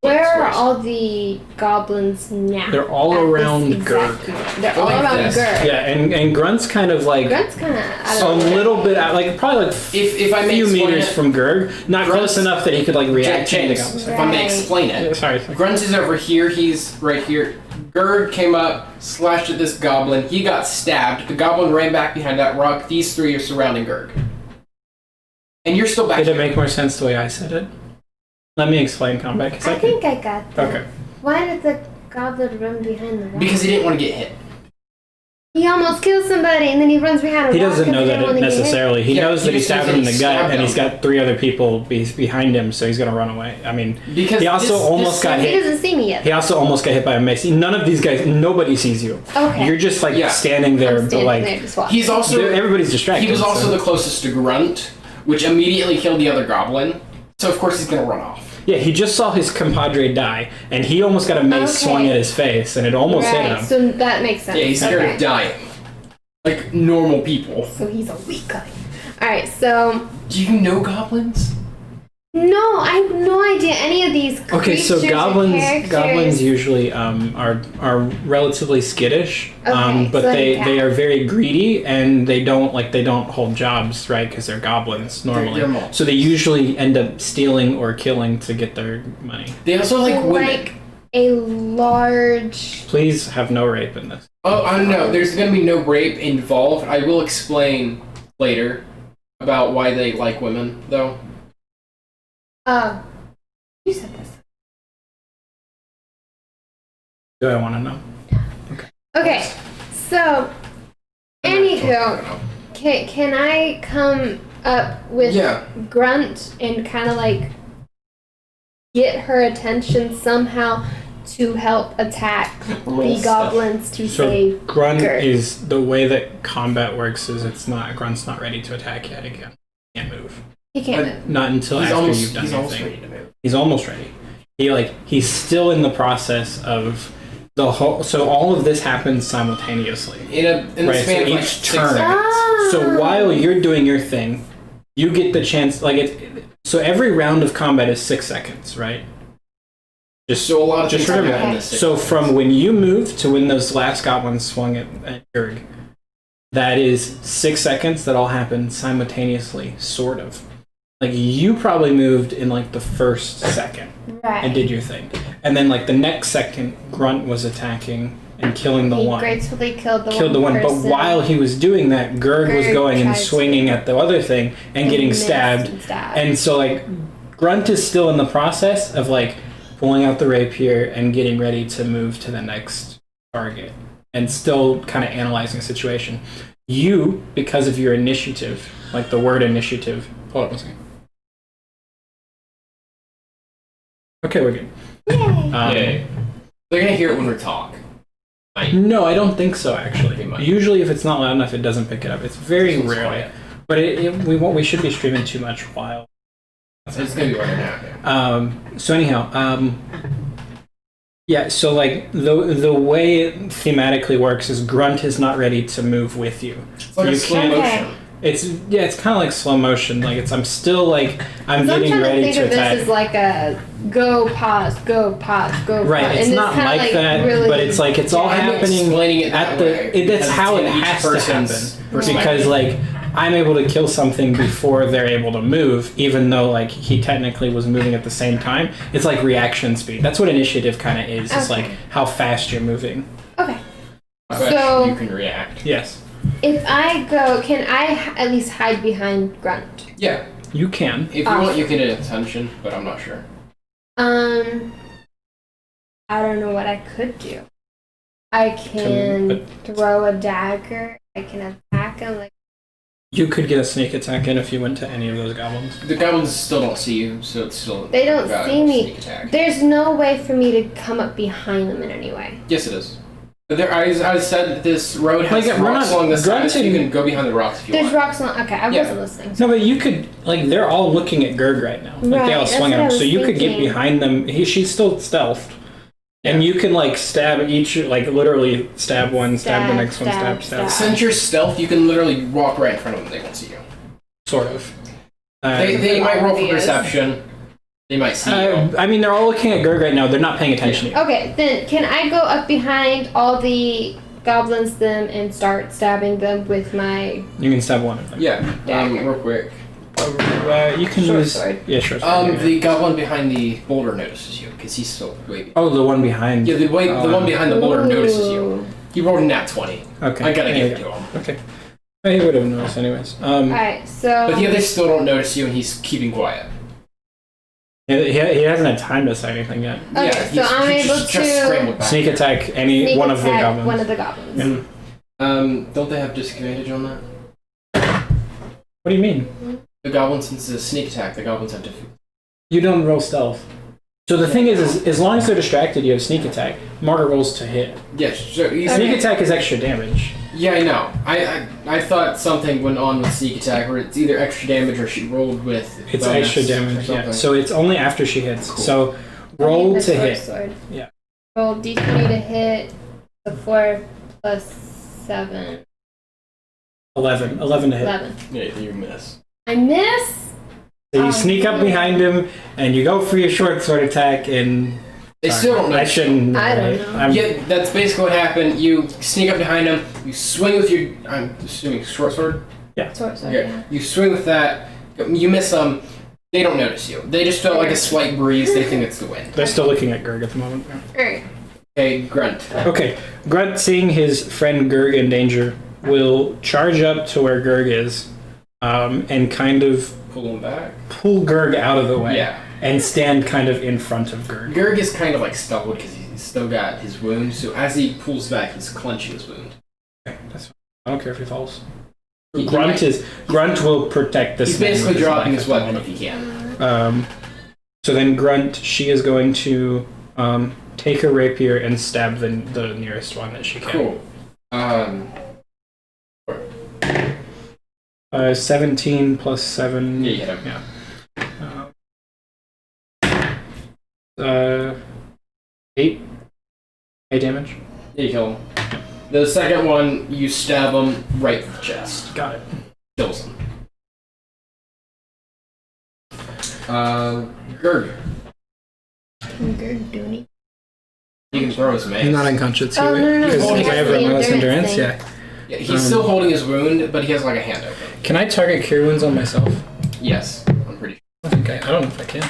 where are Squares. all the goblins now? They're all At this around exact Gurg. moment? They're Go all like around this. Gurg. Yeah, and Grunt's kind of like Grunt's kind of a out of the way. little bit out, like probably like If I a may few explain meters it, from Gurg, not Grunt's- close enough that he could like react to the James, goblins. if I may Right. explain it. Yeah, sorry. Grunt is over here, he's right here. Gurg came up, slashed at this goblin, he got stabbed, the goblin ran back behind that rock, these 3 are surrounding Gurg. And you're still back Did it here. make more sense the way I said it? Let me explain combat. 'Cause I think I got that. Okay. Why did the goblin run behind the rock? Because he didn't want to get hit. He almost kills somebody, and then he runs behind a He rock doesn't know because he that didn't wanna get hit. necessarily. He Yeah, knows he that he just stabbed knows him in that the he gut, stabbed and he's him. got 3 other people behind him, so he's gonna run away. I mean, Because he also this almost got He hit. doesn't see me yet. He also almost got hit by a mace. None of these guys, nobody sees you. Okay. You're just like Yeah. standing there, I'm but standing like there just watching. he's also everybody's distracted. he was also so. the closest to Grunt, which immediately killed the other goblin. So of course he's gonna run off. Yeah, he just saw his compadre die, and he almost got a mace Okay. swung at his face, and it almost hit Right, him. so that makes sense. Yeah, he's scared Okay. of dying, like normal people. So he's a weak guy. Alright, so... Do you know goblins? No, I have no idea any of these creatures Okay, so or goblins characters. usually are relatively skittish, Okay, but so they like are very greedy, and they don't hold jobs, right? Because they're goblins normally. They're monsters. So they usually end up stealing or killing to get their money. They also like women. Like a large... Please have no rape in this. Oh, I don't know. There's gonna be no rape involved. I will explain later about why they like women, though. You said this. Do I want to know? Okay, so... Anywho, can I come up with Yeah. Grunt and kind of like get her attention somehow to help attack Roll the stuff. goblins to So save grunt Gert. is the way that combat works. Is grunt's not ready to attack yet again. Can't move. He can't move. Not until He's after almost, you've done he's your almost thing. ready to move. He's almost ready. He's still in the process of the whole. So all of this happens simultaneously. In the Right, span so of like each 6 turn- seconds. So while you're doing your thing, you get the chance. So every round of combat is 6 seconds, right? So a lot of Just things remember happen in that. this So sequence. from when you move to when those last goblins swung at Jurg, that is 6 seconds that all happen simultaneously, sort of. Like you probably moved in like the first second Right. and did your thing, and then like the next second, Grunt was attacking and killing the He one. gracefully killed Killed one the one, but person. while he was doing that, Gurg was Gurg going and tried swinging to- at the other thing and getting missed stabbed. and stabbed. And so like Grunt is still in the process of like pulling out the rapier and getting ready to move to the next target and still kind of analyzing the situation. You, because of your initiative, like the word initiative. Hold on a second. Okay, we're good. Yay. Yay. They're gonna hear it when we talk. No, I don't think so. Actually, They might. usually if it's not loud enough, it doesn't pick it up. It's very This one's rarely. quiet. But we should be streaming too much while. It's gonna be running out. So anyhow, yeah. So like the way it thematically works is Grunt is not ready to move with you. It's like You a slow can't- Okay. motion. It's kind of like slow motion. Like I'm still like I'm So I'm getting trying to ready think to of attack. this as like a go pause, go pause, go Right, pause. it's and not kinda like that, really but it's like it's all I'm happening explaining it at that way the. That's because how it's it in each has to person's happen perspective. because like I'm able to kill something before they're able to move, even though like he technically was moving at the same time. It's like reaction speed. That's what initiative kind of is. It's Okay. like how fast you're moving. Okay. But So- you can react. Yes, If I go, can I at least hide behind Grunt? Yeah. you can. If you want, you can get attention, but I'm not sure. I don't know what I could do. I can throw a dagger. I can attack him. Like You could get a sneak attack in if you went to any of those goblins. The goblins still don't see you, so it's still. They don't a see me. sneak attack. there's no way for me to come up behind them in any way. Yes, it is. I said that this road has Like, we're rocks not along the side, so you grunting- can go behind the rocks if you There's want. rocks on. Okay, I Yeah. wasn't listening. No, but you could like they're all looking at Gurg right now. Like they all Right, that's swung what at I him, so was you could get thinking. behind them. She's still stealthed, and you can like stab each, like literally stab one, stab the next one, stab. Since you're stealth, you can literally walk right in front of them. They won't see you. Sort of. They might roll for Obvious. perception. They might see you. I mean, they're all looking at Gurg right now. They're not paying attention to you. Okay, then can I go up behind all the goblins them and start stabbing them with my You can stab one of them. Yeah. Dagger. Real quick. You can Short use. sword. Yeah, sure. sword, yeah. The goblin behind the boulder notices you because he's still waiting. Oh, the one behind. Yeah, the one behind the boulder notices you. Ooh. He rolled a nat 20. Okay. I gotta there give you it to go. him. Okay. Well, he would have noticed anyways. Alright, so But yeah, they still don't notice you, and he's keeping quiet. He hasn't had time to say anything yet. Okay, yeah, so I'm he's able just to scrambled back. Sneak attack any sneak one of the attack goblins. one of the goblins. Yeah. Don't they have disadvantage on that? What do you mean? The goblins, since it's a sneak attack, the goblins have difficulty. You don't roll stealth. So the thing is, as long as they're distracted, you have sneak attack. Margaret rolls to hit. Yes, so Sneak attack is extra damage. Yeah, I know. I thought something went on with sneak attack where it's either extra damage or she rolled with It's bonus extra or damage, something. yeah. So it's only after she hits. Cool. So I roll need the to sword hit. sword. Yeah. Roll d20 to hit. So 4 plus 7. 11. 11 to hit. 11. Yeah, you miss. I miss. So you sneak up behind him, and you go for your short sword attack, and... They still don't know. I shouldn't... I don't know. Yeah, that's basically what happened. You sneak up behind him, you swing with your, I'm assuming, short sword? Sword, Yeah. You swing with that, you miss them, they don't notice you. They just felt like a slight breeze, they think it's the wind. They're still looking at Gerg at the moment. Alright. Okay, Grunt. Okay, Grunt, seeing his friend Gerg in danger, will charge up to where Gerg is, and kind of Pull him back. pull Gerg out of the way. Yeah. And stand kind of in front of Gerg. Gerg is kind of like stubbled because he's still got his wound, so as he pulls back, he's clenching his wound. Okay, that's fine. I don't care if he falls. He Grunt will protect this. He's man basically with dropping life his at the weapon if moment. he can. So then Grunt, she is going to take her rapier and stab the nearest one that she can. Cool. 17 plus 7. Yeah, you hit him. Yeah. 8 damage. Yeah, you kill him. The second one, you stab him right in the chest. Got it. Kills him. Gerg. Can Gerg do anything? He can throw his mace. He's not unconscious. Oh, no. He's holding He has Whatever, the minus endurance endurance, thing. yeah. Yeah, he's still holding his wound, but he has like a hand open. Can I target cure wounds on myself? Yes, I'm pretty sure. I think I don't know if I can.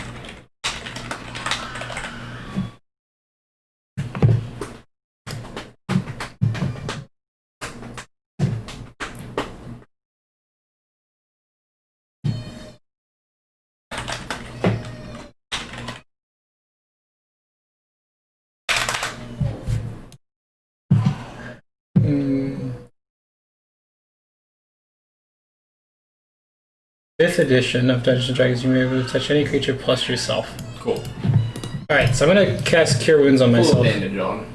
Fifth edition of Dungeons & Dragons, you may be able to touch any creature plus yourself. Cool. Alright, so I'm gonna cast Cure Wounds on Pull a myself. bandage on.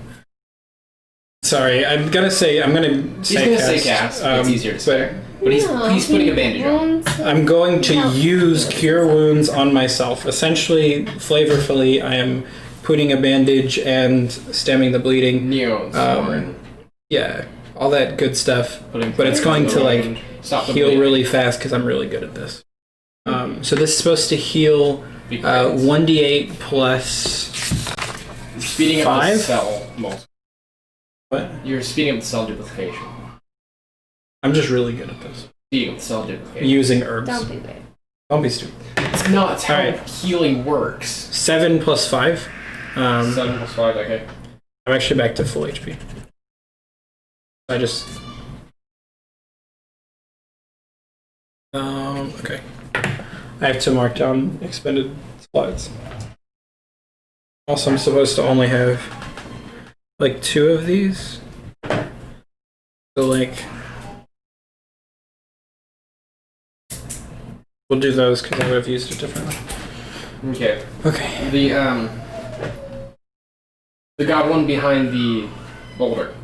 Sorry, I'm gonna say He's gonna say cast, but it's easier to say. But he's putting a bandage on. I'm going to use Cure Wounds on myself. Essentially, flavorfully, I am putting a bandage and stemming the bleeding. Yeah, all that good stuff. But it's going to like heal really fast because I'm really good at this. So this is supposed to heal 1d8 plus speeding up 5? the cell multiplication. What? You're speeding up the cell duplication. I'm just really good at this. Speeding up the cell duplication. Using herbs. Don't be weird. Don't be stupid. It's not how Alright. healing works. 7 plus 5. 7 plus 5, okay. I'm actually back to full HP. I just... okay. I have to mark down expended slots. Also, I'm supposed to only have like 2 of these. So like... We'll do those because I would have used it differently. Okay. Okay. The goblin behind the boulder.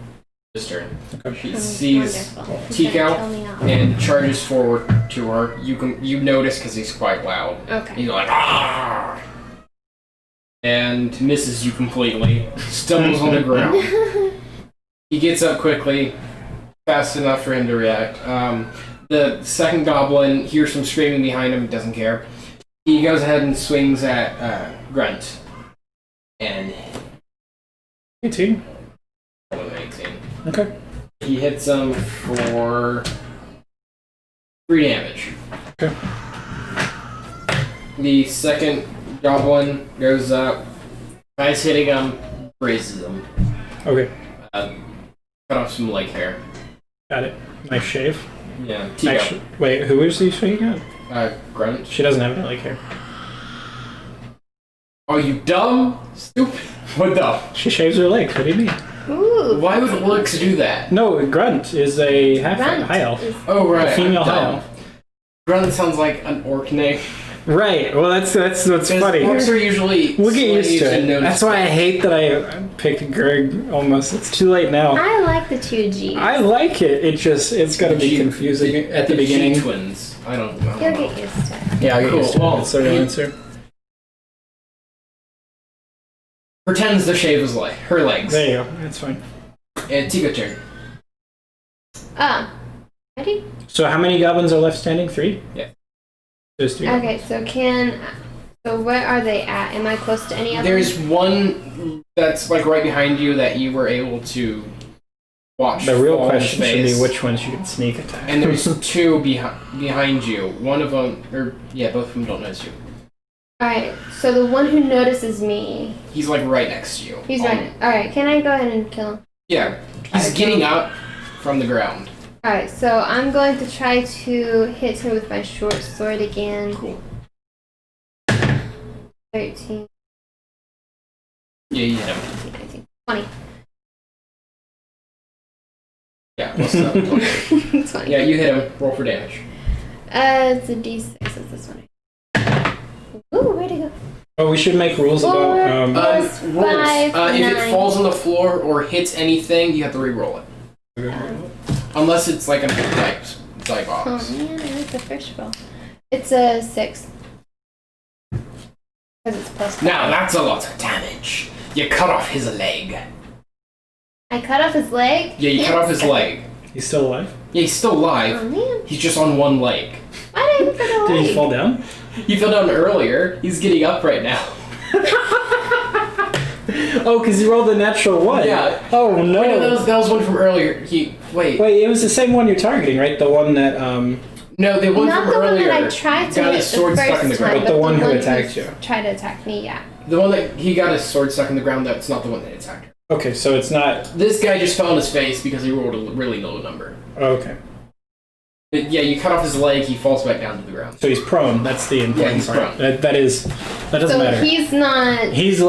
His turn. She sees Tikal and charges forward to her. You notice because he's quite loud. Okay. He's like, ah! And misses you completely. Stumbles on the ground. He gets up quickly, fast enough for him to react. The second goblin hears some screaming behind him, doesn't care. He goes ahead and swings at Grunt. And 18. 18. Okay. He hits him for 3 damage. Okay. The second goblin goes up, tries hitting him, grazes him. Okay. Cut off some leg hair. Got it. Nice shave. Yeah. Actually, wait, who is he shooting at? Grunt. She doesn't have any leg hair. Are you dumb? Stupid. What the? She shaves her legs. What do you mean? Ooh. Why would orcs do that? No, Grunt is a high elf. Oh, right. A female high Dumb. elf. Grunt sounds like an orc name. Right. Well, that's what's funny. Orcs are usually We'll get used to it. known That's as why I hate that I picked Greg almost. It's too late now. I like the 2G. I like it. It's got to be confusing at the beginning. G-twins. I don't know. You'll get used to it. Yeah, I'll get used to it. Well, That's the real answer. Pretends to shave her legs. There you go. That's fine. And Tika turn. Ready? So how many goblins are left standing? 3? Yeah. There's 3. Okay, so where are they at? Am I close to any of them? There's one that's like right behind you that you were able to watch. The real fall in question should be space. which ones you can sneak attack. And there's 2 behind you. One of them, both of them don't notice you. Alright, so the one who notices me. He's like right next to you. He's right. Alright, can I go ahead and kill him? Yeah, he's getting up from the ground. Alright, so I'm going to try to hit him with my short sword again. Cool. 13, Yeah, you hit him. 19, 20. Yeah, what's up? 20. Yeah, you hit him. Roll for damage. It's a d6, it's this one. Ooh, where'd it go? Oh, we should make rules about. Plus Rules. 5, If it 9. falls on the floor or hits anything, you have to re-roll it. Unless it's like a die Oh box. man, I like the first roll. It's a 6. Because it's plus 5. Now that's a lot of damage. You cut off his leg. I cut off his leg? Yeah, you cut off his leg. He's still alive. Yeah, he's still alive. Oh man. He's just on one leg. Why did I cut the Did leg? he fall down? He fell down earlier. He's getting up right now. Oh, because he rolled a natural 1. Yeah. Oh no. Wait, no, that was one from earlier. Wait, it was the same one you're targeting, right? The one that No, the one Not from the one earlier. that I tried to got hit his sword the stuck first in the time, ground. But the one who attacked you. Tried to attack me, yeah. The one that he got his sword stuck in the ground. That's not the one that attacked her. Okay, so it's not. This guy just fell on his face because he rolled a really low number. Oh, okay. But yeah, you cut off his leg. He falls back down to the ground. So he's prone. That's the important he's part. prone. That doesn't So matter. he's not. He's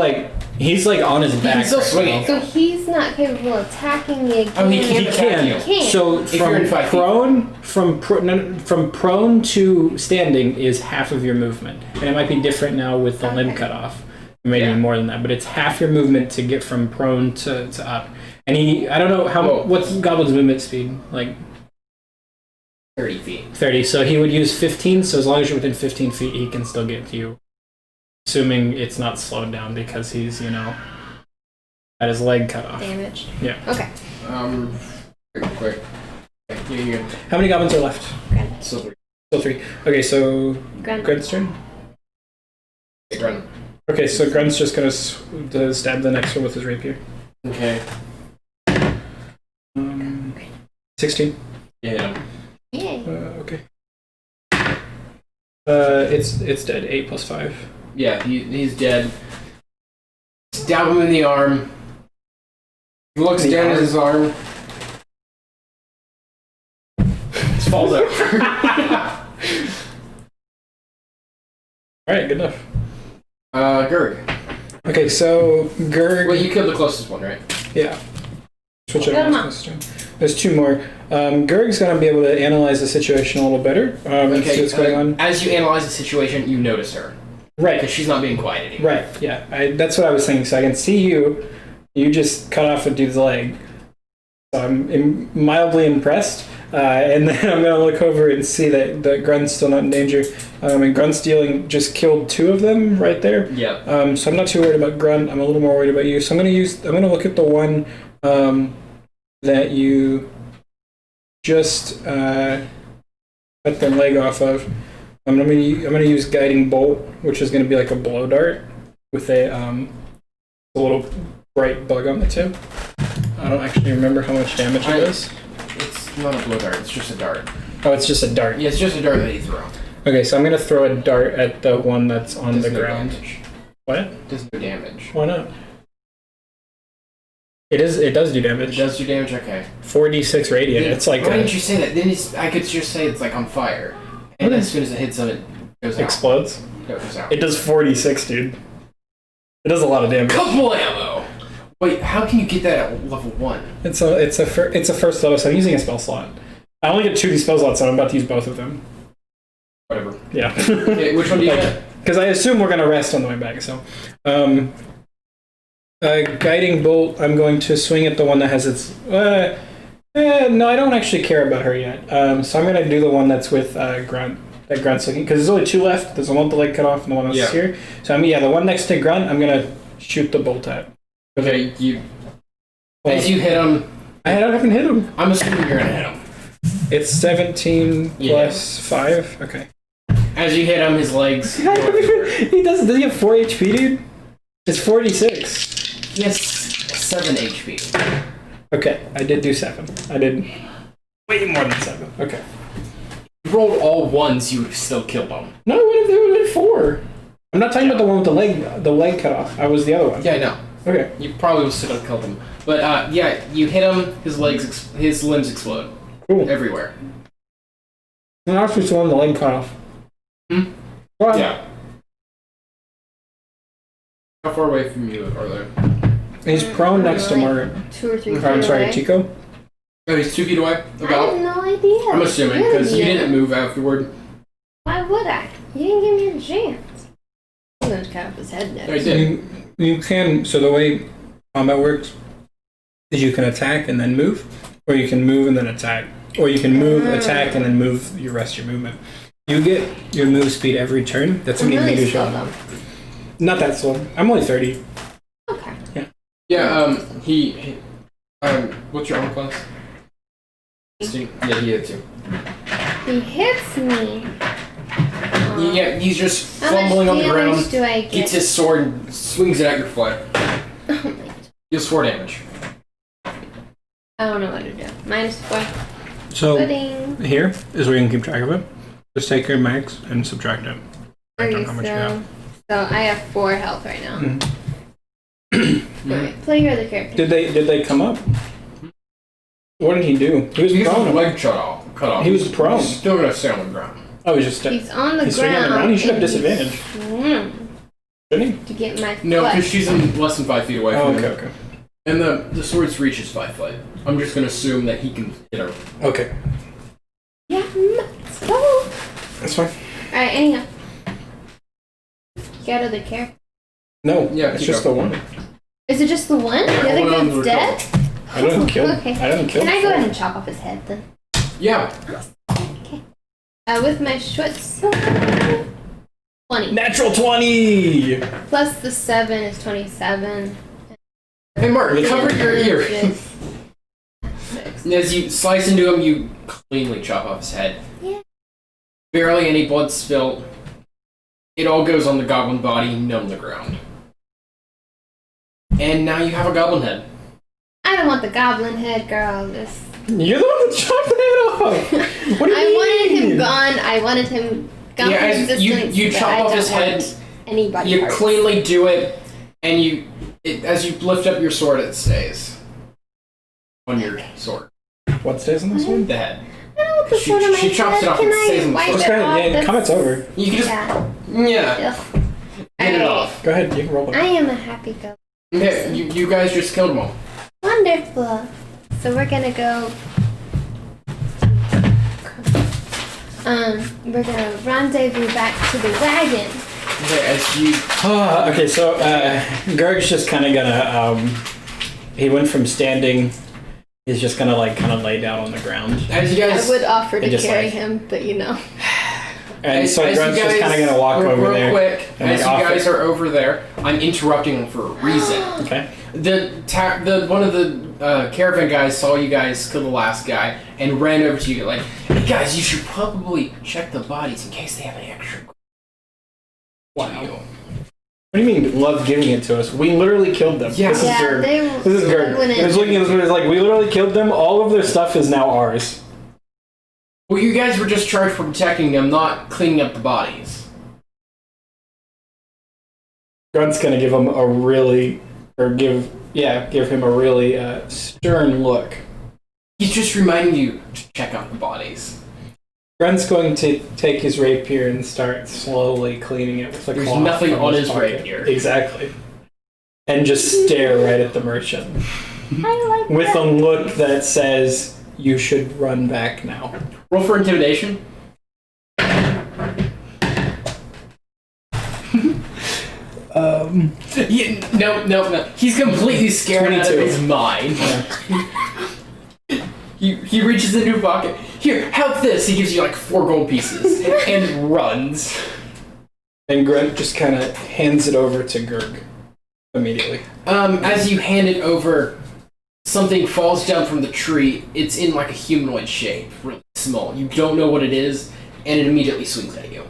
like on his back. can still right swing now. it. So he's not capable of attacking me again. Oh, he He can. You can. So If you're in 5 feet. from prone to standing is half of your movement, and it might be different now with the limb Okay. cut off. Maybe Yeah. more than that, but it's half your movement to get from prone to up. And I don't know Whoa. what's Goblin's movement speed, like 30 feet. 30. So he would use 15. So as long as you're within 15 feet, he can still get to you, assuming it's not slowed down because he's had his leg cut off. Damaged. Yeah. Okay. Quick. Okay, you're good. How many goblins are left? Silver. Still 3. Okay, so Grunt. Grunt's turn. Run. Okay, so Grunt's just gonna stab the next one with his rapier. Okay. 16. Yeah. Yay. Okay. It's dead. 8 plus 5. Yeah, he's dead. Stab him in the arm. He looks The down arm? at his arm. Just falls over. All right, good enough. Gurg. Okay, so Gurg. Well, you killed the closest one, right? Yeah. Switch it Good on. enough. There's 2 more. Gurg's gonna be able to analyze the situation a little better. And see what's going on. As you analyze the situation, you notice her. Right. Because she's not being quiet anymore. Right. Yeah. That's what I was thinking. So I can see you. You just cut off a dude's leg. So I'm mildly impressed. And then I'm gonna look over and see that Grunt's still not in danger. And Grunt's just killed 2 of them right there. Yep. So I'm not too worried about Grunt. I'm a little more worried about you. So I'm gonna look at the one that you just cut their leg off of. I'm gonna use guiding bolt, which is gonna be like a blow dart with a little bright bug on the tip. I don't actually remember how much damage it does. It's not a blow dart, it's just a dart. Oh, it's just a dart. Yeah, it's just a dart that you throw. Okay, so I'm gonna throw a dart at the one that's on Does the no ground. damage. What? Does no damage. Why not? It does do It damage. does do damage? Okay. 4d6 radiant. It's like Why didn't you say that? Then I could just say it's like on fire. And as soon as it hits him, it goes out. explodes. Goes out. It does 4d6, dude. It does a lot of damage. Couple ammo! Wait, how can you get that at level 1? It's a first level, so I'm using a spell slot. I only get 2 of these spell slots, so I'm about to use both of them. Whatever. Yeah. Okay, which one do you get? Because I assume we're going to rest on the way back, so. Guiding Bolt, I'm going to swing at the one that has its... no, I don't actually care about her yet. So I'm going to do the one that's with Grunt. That Grunt's looking... Because there's only 2 left. There's the one with the leg cut off and the one that's here. So, the one next to Grunt, I'm going to shoot the bolt at. Okay, as you hit him... I haven't hit him. I'm assuming you're going to hit him. It's 17 plus 5. Okay. As you hit him, his legs... Does he have 4 HP, dude? It's 46. He has 7 HP. Okay, I did do 7. I did way more than 7. Okay. If you rolled all ones, you would have still killed him. No, it would have been 4. I'm not talking about the one with the leg cut off. I was the other one. Yeah, I know. Okay. You probably would still have killed him. But, you hit him, his limbs explode. Cool. Everywhere. And I'll switch the one with the leg cut off. Well, yeah. How far away from you are they? He's prone next to Margaret. 2 or 3 feet I'm sorry, away. Chico? Oh, he's 2 feet away? I About? have no idea. I'm assuming, because you didn't move afterward. Why would I? You didn't give me a chance. I'm going to cut off his head next. I did. You can, so the way combat works is you can attack and then move, or you can move and then attack, or you can move, attack, and then move your rest of your movement. You get your move speed every turn. That's what you need to show. Not that slow. I'm only 30. Okay. Yeah. Yeah, what's your armor class? Yeah, he hits you. He hits me. Yeah, he's just How much fumbling on the ground, damage do I get? gets his sword and swings it at your foot. Oh my God. Deals 4 damage. I don't know what to do. -4. So Pudding. here is where you can keep track of it. Just take your max and subtract it. Okay, How much you have. so I have 4 health right now. Alright, play your other character. Did they come up? What did he do? He was He's prone. leg cut off. He was prone. He's still gonna stay on the ground. Oh, he's just He's on the he's swinging on the ground. ground. He should have and he's disadvantage. Shouldn't he? To get my No, foot. because she's in less than 5 feet away Oh, from okay, him. okay. And the sword's reach is 5 foot. I'm just gonna assume that he can hit her. Okay. Yeah, let's go. That's fine. Alright, anyhow. You got other character? No, Yeah, it's keep just going. the one. Is it just the one? The other Hold on, guy's we're dead? I didn't kill. Okay. I didn't kill. Can I go ahead and chop off his head then? Yeah. Okay. With my short sword. 20. Natural 20. Plus the 7 is 27. Hey, Mark, cover your ear. 6. And as you slice into him, you cleanly chop off his head. Yeah. Barely any blood spilled. It all goes on the goblin body, numb the ground. And now you have a goblin head. I don't want the goblin head, girl. This. You're the one that chopped the head off. What do you I mean? wanted him gone. I wanted him gone. Yeah, from as existence, you but chop I off don't his head, want Anybody you parts. cleanly do it, and as you lift up your sword, it stays on your sword. What stays on this one? The head. I don't want the She- sword on my she chops head. it off Can and I stays on the wipe sword. it Just go ahead. off? Yeah, That's- comment's over. You can just Yeah. Get it Alright. off. Go ahead. You can roll I it. am a happy girl. Okay, you guys just killed them all. Wonderful. So we're gonna go. We're gonna rendezvous back to the wagon. Okay, as you Okay, so Gerg's just kind of gonna. He went from standing. He's just gonna kind of lay down on the ground, as you I guys would offer to just carry like- him, but you know. and as so you Gerg's just guys- kind of gonna walk over real there. quick, and, as you offer- guys are over there, I'm interrupting them for a reason. Okay. One of the caravan guys saw you guys kill the last guy and ran over to you like, "Hey guys, you should probably check the bodies in case they have any extra." Wow. What do you mean? Love giving it to us? We literally killed them. Yeah. This is Gerg. This is Gerg. wouldn't- He was looking at us. He was like, we literally killed them. All of their stuff is now ours. Well, you guys were just charged for protecting them, not cleaning up the bodies. Grunt's gonna give him a really, give him a really stern look. He's just reminding you to check out the bodies. Grunt's going to take his rapier and start slowly cleaning it with a There's cloth nothing from on his pocket. rapier. Exactly. and just stare right at the merchant I like with that. a look that says, "You should run back now." Roll for intimidation. No. He's completely scared out of 22. his mind. He reaches into his pocket. Here, help this. He gives you like 4 gold pieces and runs. And Grunt just kind of hands it over to Gurg immediately. As you hand it over, something falls down from the tree. It's in like a humanoid shape, really small. You don't know what it is, and it immediately swings at you.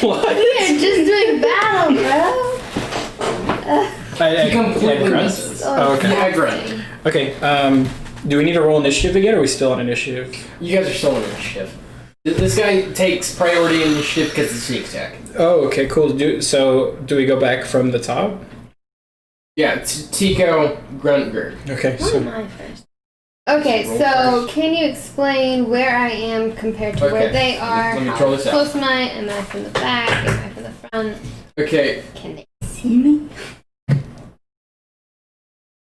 What? You're just doing battle, bro. He completely Grunt? misses. Oh, okay. Yeah, Grunt. Okay, do we need to roll initiative again, or are we still on initiative? You guys are still on initiative. This guy takes priority in initiative because it's sneak attack. Oh, okay, cool. Do we go back from the top? Yeah, it's Tico, Grunt, Gurg. Okay, What so am I first? Okay, Roll so first. can you explain where I am compared to where Okay, they are? let me How throw this out. close am I? Am I from the back? Am I from the front? Okay, Can they see me?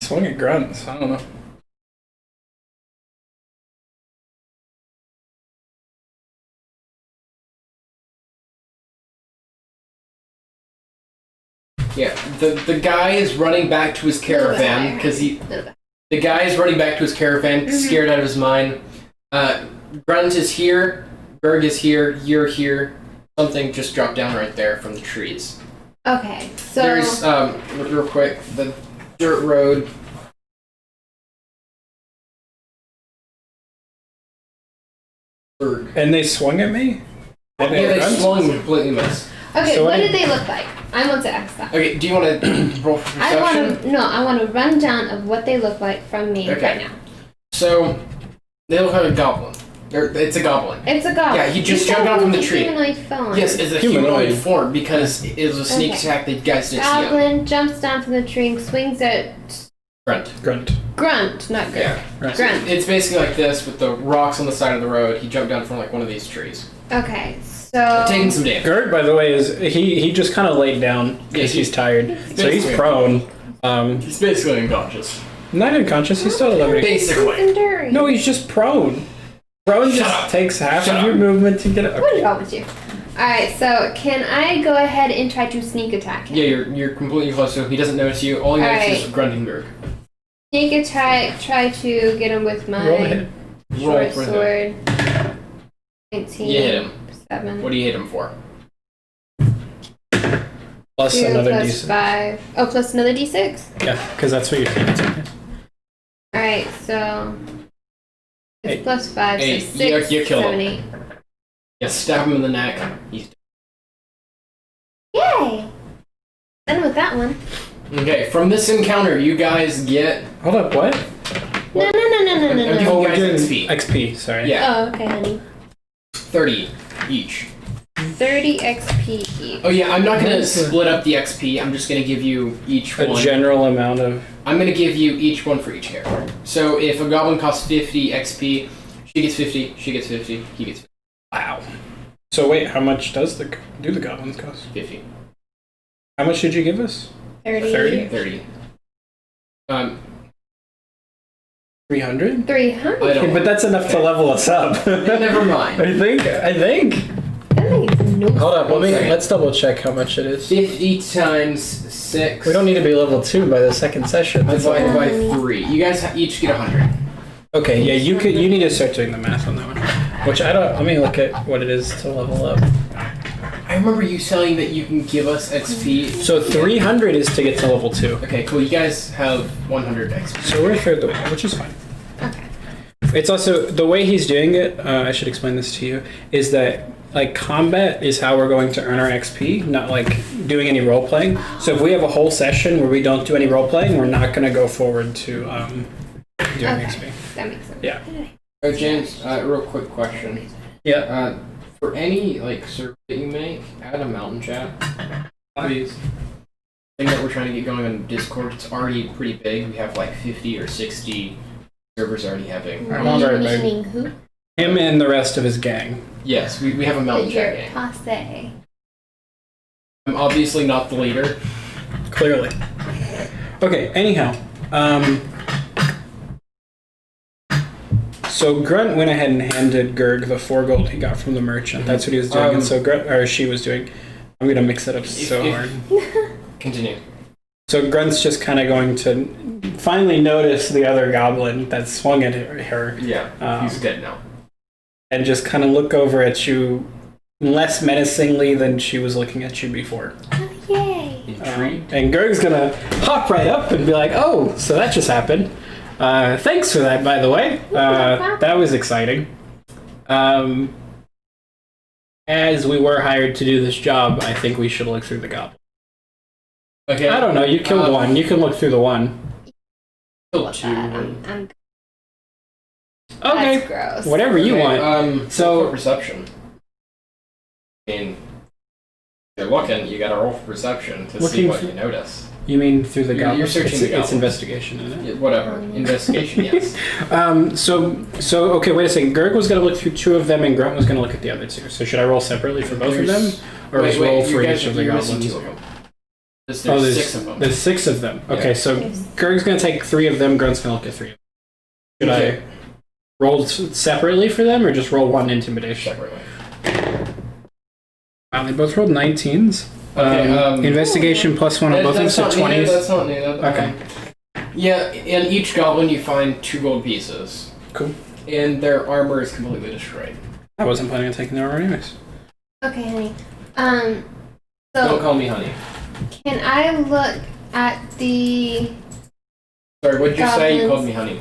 swing at Grunts. I don't know. yeah, the guy is running back to his caravan because the guy is running back to his caravan, scared out of his mind. Grunt is here, Berg is here, you're here. Something just dropped down right there from the trees. Okay, so There's real quick, the dirt road. Berg. And they swung at me? Yeah, they Grunts? swung and completely missed. okay, so what I- did they look like? I want to ask that. Okay, do you want to roll for I perception? want to run down of what they look like from me Okay. right now. So, they look like a goblin. It's a goblin. It's a goblin. Yeah, he just You jumped said out from the it's a tree. Humanoid phone. Yes, it's a Humanoid. humanoid form because it was a sneak Okay. attack that you guys didn't see. Him. Goblin jumps down from the tree and swings at Grunt. Grunt, not Grunt. Yeah. Right. Grunt. It's basically like this with the rocks on the side of the road. He jumped down from like one of these trees. Okay, so Taking some damage. Gert, by the way, is he just kind of laid down because Yeah, he's tired. So he's basically- prone. He's basically unconscious. Not unconscious, he's still 11. Basically. enduring. No, he's just prone. Prone Shut just up. takes half Shut of your up. movement to get it. What is wrong with you? Alright, so can I go ahead and try to sneak attack him? Yeah, you're completely close to him. He doesn't notice you. All he notices is Alright. grunting Berg. Sneak attack, try to get him with Roll my ahead. Roll short for him. sword. 19. You hit him. 7. What do you hit him for? Plus 2 another plus D6. 5. Oh, plus another d6? Yeah, because that's what you're thinking. Alright, so. It's 8. plus 5, so 8. 6, You kill 7, him. 8. Yeah, stab him in the neck. He's Yay! Done with that one. okay. From this encounter, you guys get. Hold up, what? No. I'm No. giving Oh, you we're guys doing XP. XP, sorry. Yeah, Oh, okay, honey. 30 each. 30 XP each. Oh yeah, I'm not gonna Nice. split up the XP. I'm just gonna give you each A one. general amount of. I'm gonna give you each one for each character. So if a goblin costs 50 XP, she gets 50, she gets 50, he gets Wow. So wait, how much do the goblins cost? 50. How much did you give us? 30. 30? 30. 300? 300? I don't. But that's enough to level us up. Never mind. I think. That makes no Hold up, Okay. let's double check how much it is. 50 times 6. We don't need to be level 2 by the second session. Divided by 3. You guys each get 100. Okay, yeah, you need to start doing the math on that one. Which I don't. Let me look at what it is to level up. I remember you saying that you can give us XP. So 300 is to get to level 2. Okay, cool. You guys have 100 XP. So we're a third the way, which is fine. Okay. It's also the way he's doing it. I should explain this to you. Is that like combat is how we're going to earn our XP, not like doing any role playing. So if we have a whole session where we don't do any role playing, we're not going to go forward to doing Okay. XP. That makes sense. Yeah. Oh, James, real quick question. Yeah. For any like server that you make, add a mountain chat, please. Thing that we're trying to get going on Discord, it's already pretty big. We have like 50 or 60 servers already having. I'm very big. Meaning who? Him and the rest of his gang. Yes, we have a mountain Your chat game. posse. I'm obviously not the leader. Clearly. Okay, anyhow. So Grunt went ahead and handed Gurg the 4 gold he got from the merchant. That's what he was doing. And so Grunt, or she was doing. I'm going to mix it up hard. Continue. So Grunt's just kind of going to finally notice the other goblin that swung at her. Yeah, he's dead now. And just kind of look over at you less menacingly than she was looking at you before. Oh, yay. And Gurg's going to hop right up and be like, oh, so that just happened. Thanks for that, by the way. That was exciting. As we were hired to do this job, I think we should look through the goblin. Okay. I don't know. You killed one. You can look through the one. Killed 2. I'm Okay. That's gross. Whatever you want. So for perception. I mean, if you're looking, you gotta roll for perception to see what you notice. You mean through the goblin? You're searching the goblin. It's investigation, isn't it? Yeah, whatever. Investigation, yes. So okay, wait a second. Gurg was going to look through 2 of them, and Grunt was going to look at the other 2. So should I roll separately for both of them, or just roll for each of the goblins? 2 of them. There's 6 of them. There's 6 of them. Okay, Yeah. so Gurg's going to take 3 of them. Grunt's going to look at 3 of them. Should I roll separately for them, or just roll 1 intimidation? Separately. Wow, they both rolled 19s. Okay, investigation plus 1 on both of them, so 20s. That's not new. Okay. Yeah, in each goblin you find 2 gold pieces. Cool. And their armor is completely destroyed. I wasn't planning on taking their armor anyways. Okay, honey. So Don't call me honey. can I look at the Sorry, what did you say? You Goblins. called me honey.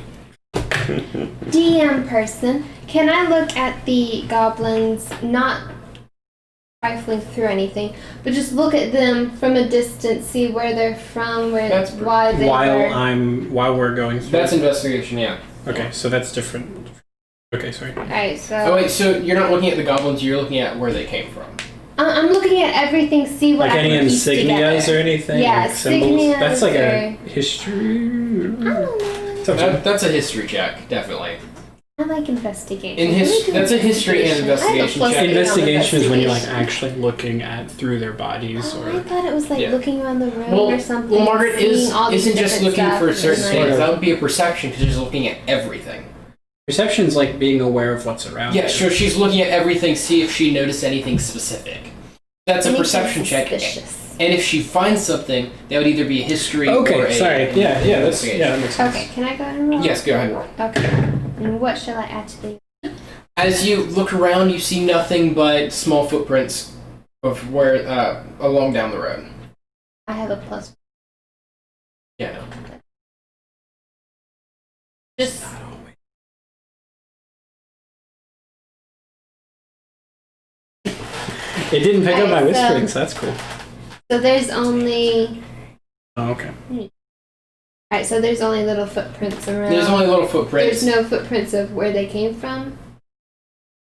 DM person? Can I look at the goblins, not rifling through anything, but just look at them from a distance, see where they're from, why they were. While we're going through. That's investigation, yeah. Okay, so that's different. Okay, sorry. Alright, so Oh wait, so you're not looking at the goblins, you're looking at where they came from. I'm looking at everything, see what Like I any can piece insignias together. or anything? Yeah, like symbols? insignias That's like a or- history. I don't know. That's a history check, definitely. I like investigation. That's a history and investigation check. Investigation is when you're like actually looking at through their bodies, Oh, or I thought it was like Yeah. looking around the room Well, or something. well, Margaret seeing all these isn't just different looking stuff for and certain like- things. That would be a perception because she's looking at everything. perception's like being aware of what's around. Yeah, you. sure. She's looking at everything, see if she noticed anything specific. That's a Anything perception check. suspicious. And if she finds something, that would either be a history or Okay, a sorry. Yeah, that makes sense. Okay, can I go ahead and roll? Yes, go ahead and roll. Okay. And what shall I actually? As you look around, you see nothing but small footprints of where along down the road. I have a plus. Yeah, no. Just. It didn't pick up my Alright, whispering, so that's cool. So there's only. Oh, okay. Alright, so there's only little footprints around. There's only little footprints. There's no footprints of where they came from.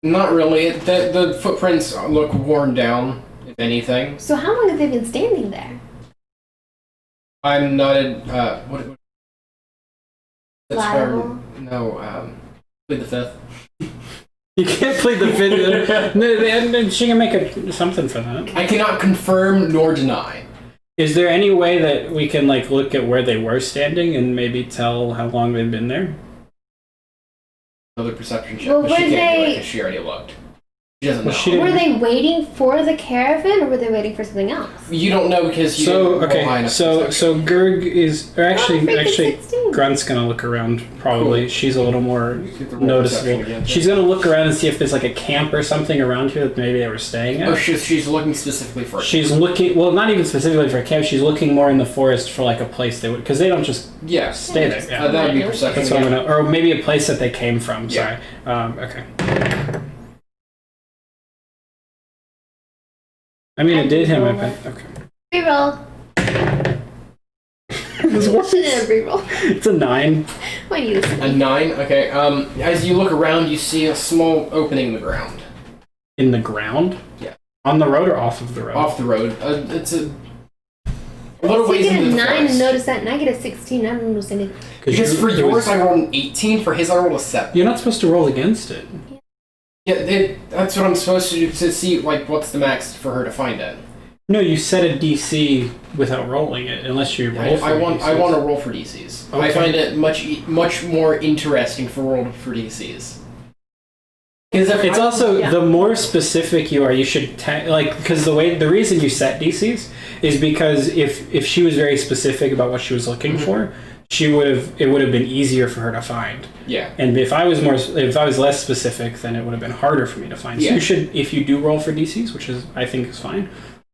Not really. The footprints look worn down, if anything. So how long have they been standing there? I'm not a what? That's Liable? plead the fifth. You can't plead the fifth. No, she can make something for that. I cannot confirm nor deny. Is there any way that we can like look at where they were standing and maybe tell how long they've been there? Another perception check, Well, but she were can't do it they- because she already looked. She doesn't Well, know. she didn't- Were they waiting for the caravan, or were they waiting for something else? You don't know because you So didn't roll high okay, enough so perception. Gurg is, or actually, freaking 16. Grunt's gonna look around. Probably, Cool. she's a little more Get the roll noticeable. perception again. She's gonna look around and see if there's like a camp or something around here that maybe they were staying at. Oh, she's looking specifically for it. She's looking, well, not even specifically for a camp. She's looking more in the forest for like a place they would, because they don't just Yes. stay there. Yeah. That would be perception. That's what I'm again. gonna, or maybe a place that they came from. Sorry. Yeah. Okay. I mean, it did him. Okay. Reroll. This works. Shouldn't reroll. It's a 9. Why do you listen? A 9. Okay. As you look around, you see a small opening in the ground. In the ground? Yeah. On the road or off of the road? Off the road. It's a little So ways you get into a the 9 forest. and notice that, and I get a 16. I don't notice anything. Because for yours, I rolled an 18. For his, I rolled a 7. You're not supposed to roll against it. Yeah, that's what I'm supposed to do to see like what's the max for her to find it. No, you set a DC without rolling it, unless you roll for I want DCs. to roll for DCs. Okay. I find it much more interesting for rolling for DCs. It's also the more specific you are, you should because the reason you set DCs is because if she was very specific about what she was looking for, it would have been easier for her to find. Yeah. And if I was less specific, then it would have been harder for me to find. So you should, if you do roll for DCs, which I think is fine,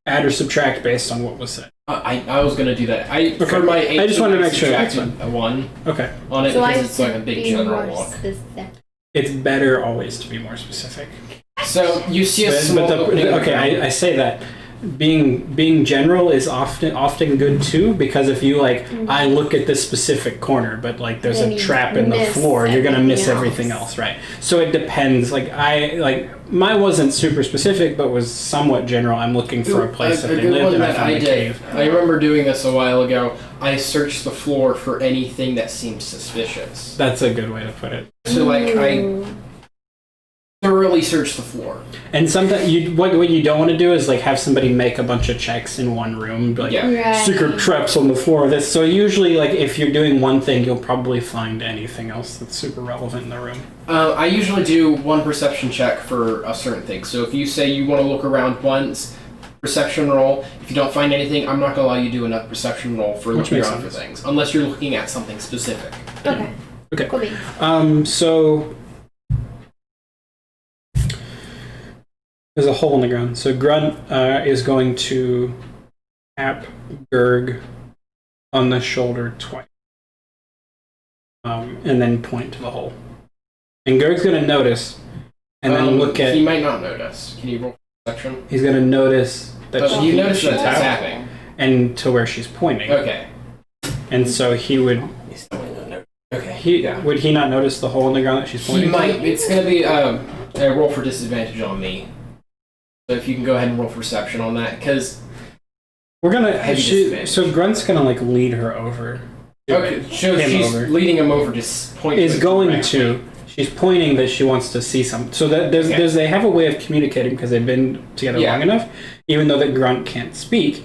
add or subtract based on what was said. I was gonna do that. For my 18, I just wanted to make sure that's that's a 1. Okay. On it So because I it's like a big be general more look. specific. It's better always to be more specific. So you see a small opening. I say that being general is often good too, because if you I look at this specific corner, but there's Then a you trap in the miss floor, you're gonna miss everything everything else, right? So it depends. Mine wasn't super specific, but was somewhat general. I'm looking for a place that they good lived, one and I that found I a did. cave. I remember doing this a while ago. I searched the floor for anything that seemed suspicious. That's a good way to put it. So I thoroughly searched the floor. And sometimes what you don't want to do is have somebody make a bunch of checks in one room, secret traps on the floor. So usually, if you're doing one thing, you'll probably find anything else that's super relevant in the room. I usually do one perception check for a certain thing. So if you say you want to look around once, perception roll. If you don't find anything, I'm not going to allow you to do another perception roll for looking around for things, unless you're looking at something specific. Okay. Cool. So there's a hole in the ground. So Grunt is going to tap Gurg on the shoulder twice, and then point to the hole. And Gurg's going to notice, and then look at. He might not notice. Can you roll perception? He's going to notice that you notice she's that it's happening, and to where she's pointing. Okay. And so he would. Okay. Would he not notice the hole in the ground that she's pointing? He might. It's going to be a roll for disadvantage on me. So if you can go ahead and roll perception on that, because we're gonna. So Grunt's gonna lead her over. Okay, so she's leading him over. Just pointing. Is going to. She's pointing that she wants to see something. So that they have a way of communicating because they've been together long enough. Even though that Grunt can't speak,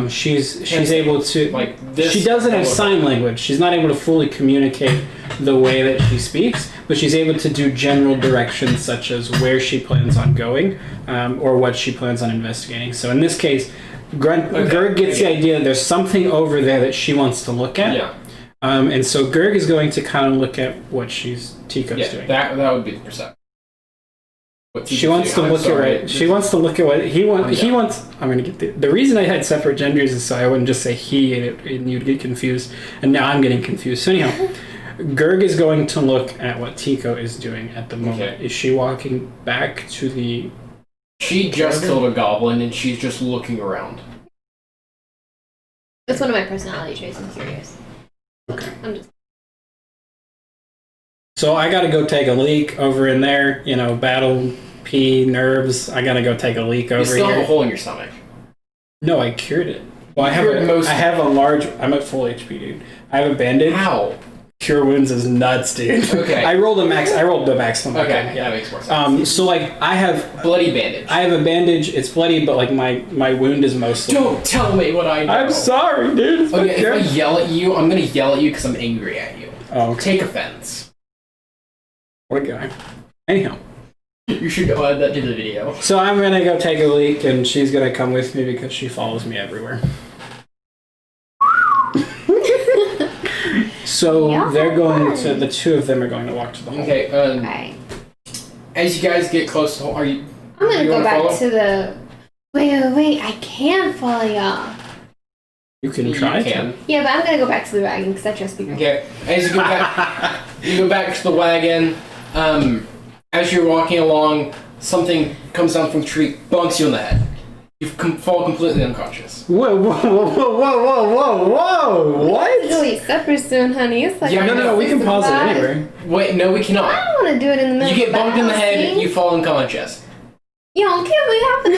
she's able to. She doesn't have sign language. She's not able to fully communicate the way that she speaks, but she's able to do general directions such as where she plans on going, or what she plans on investigating. So in this case, Gurg gets the idea that there's something over there that she wants to look at. Yeah. And so Gurg is going to kind of look at what Tico's doing. That would be the perception. She wants to look at She wants to look at what he wants. He wants. I'm going to get the reason I had separate genders is so I wouldn't just say he and you'd get confused. And now I'm getting confused. So anyhow, Gurg is going to look at what Tico is doing at the moment. Okay. Is she walking back to the? She just killed a goblin and she's just looking around. That's one of my personality traits. I'm curious. Okay. I'm just. So I gotta go take a leak over in there. Battle, pee, nerves. I gotta go take a leak over here. You still have a hole in your stomach. No, I cured it. Well, I have a large. I'm at full HP, dude. I have a bandage. How? Cure wounds is nuts, dude. Okay. I rolled the maximum. Okay, yeah, that makes more sense. So I have bloody bandage. I have a bandage. It's bloody, but my wound is mostly. Don't tell me what I know. I'm sorry, dude. Okay, if I yell at you, I'm gonna yell at you because I'm angry at you. Oh, okay. Take offense. What a guy. Anyhow. You should go add that to the video. So I'm gonna go take a leak, and she's gonna come with me because she follows me everywhere. So they're going to. The two of them are going to walk to the hole. Okay. Right. As you guys get close to the hole, I'm gonna go back to the. Wait! I can follow y'all. You can try. Yeah, but I'm gonna go back to the wagon because I trust people. Okay. As you go back, you go back to the wagon. As you're walking along, something comes down from the tree, bonks you in the head. You fall completely unconscious. Whoa! What? It's really supper soon, honey. It's like no. We can pause it anywhere. Wait, no, we cannot. I don't want to do it in the middle. You get bumped in the head, and you fall unconscious. Yo, can't we happen to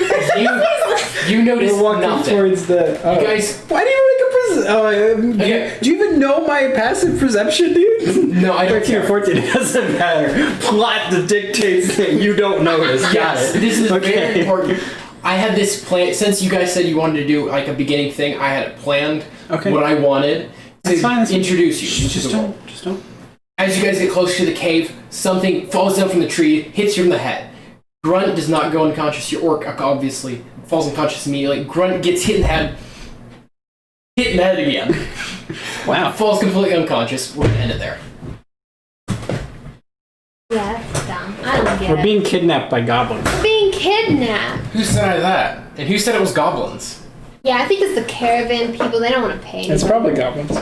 You notice We're walking nothing. towards the. You guys. Why do you make a Okay. Do you even know my passive perception, dude? No, I don't 13 or 14, it doesn't matter. Plot dictates that you don't notice. Yes, this is very important. I had this plan. Since you guys said you wanted to do like a beginning thing, I had it planned. Okay. What I wanted to introduce you. Just don't. As you guys get closer to the cave, something falls down from the tree, hits you in the head. Grunt does not go unconscious. Your orc obviously falls unconscious immediately. Grunt gets hit in the head. Hit in the head again. Wow. Falls completely unconscious. We're gonna end it there. Yeah, that's dumb. I don't get We're it. being kidnapped by goblins. We're being kidnapped. Who said that? And who said it was goblins? Yeah, I think it's the caravan people. They don't want to pay. It's probably goblins.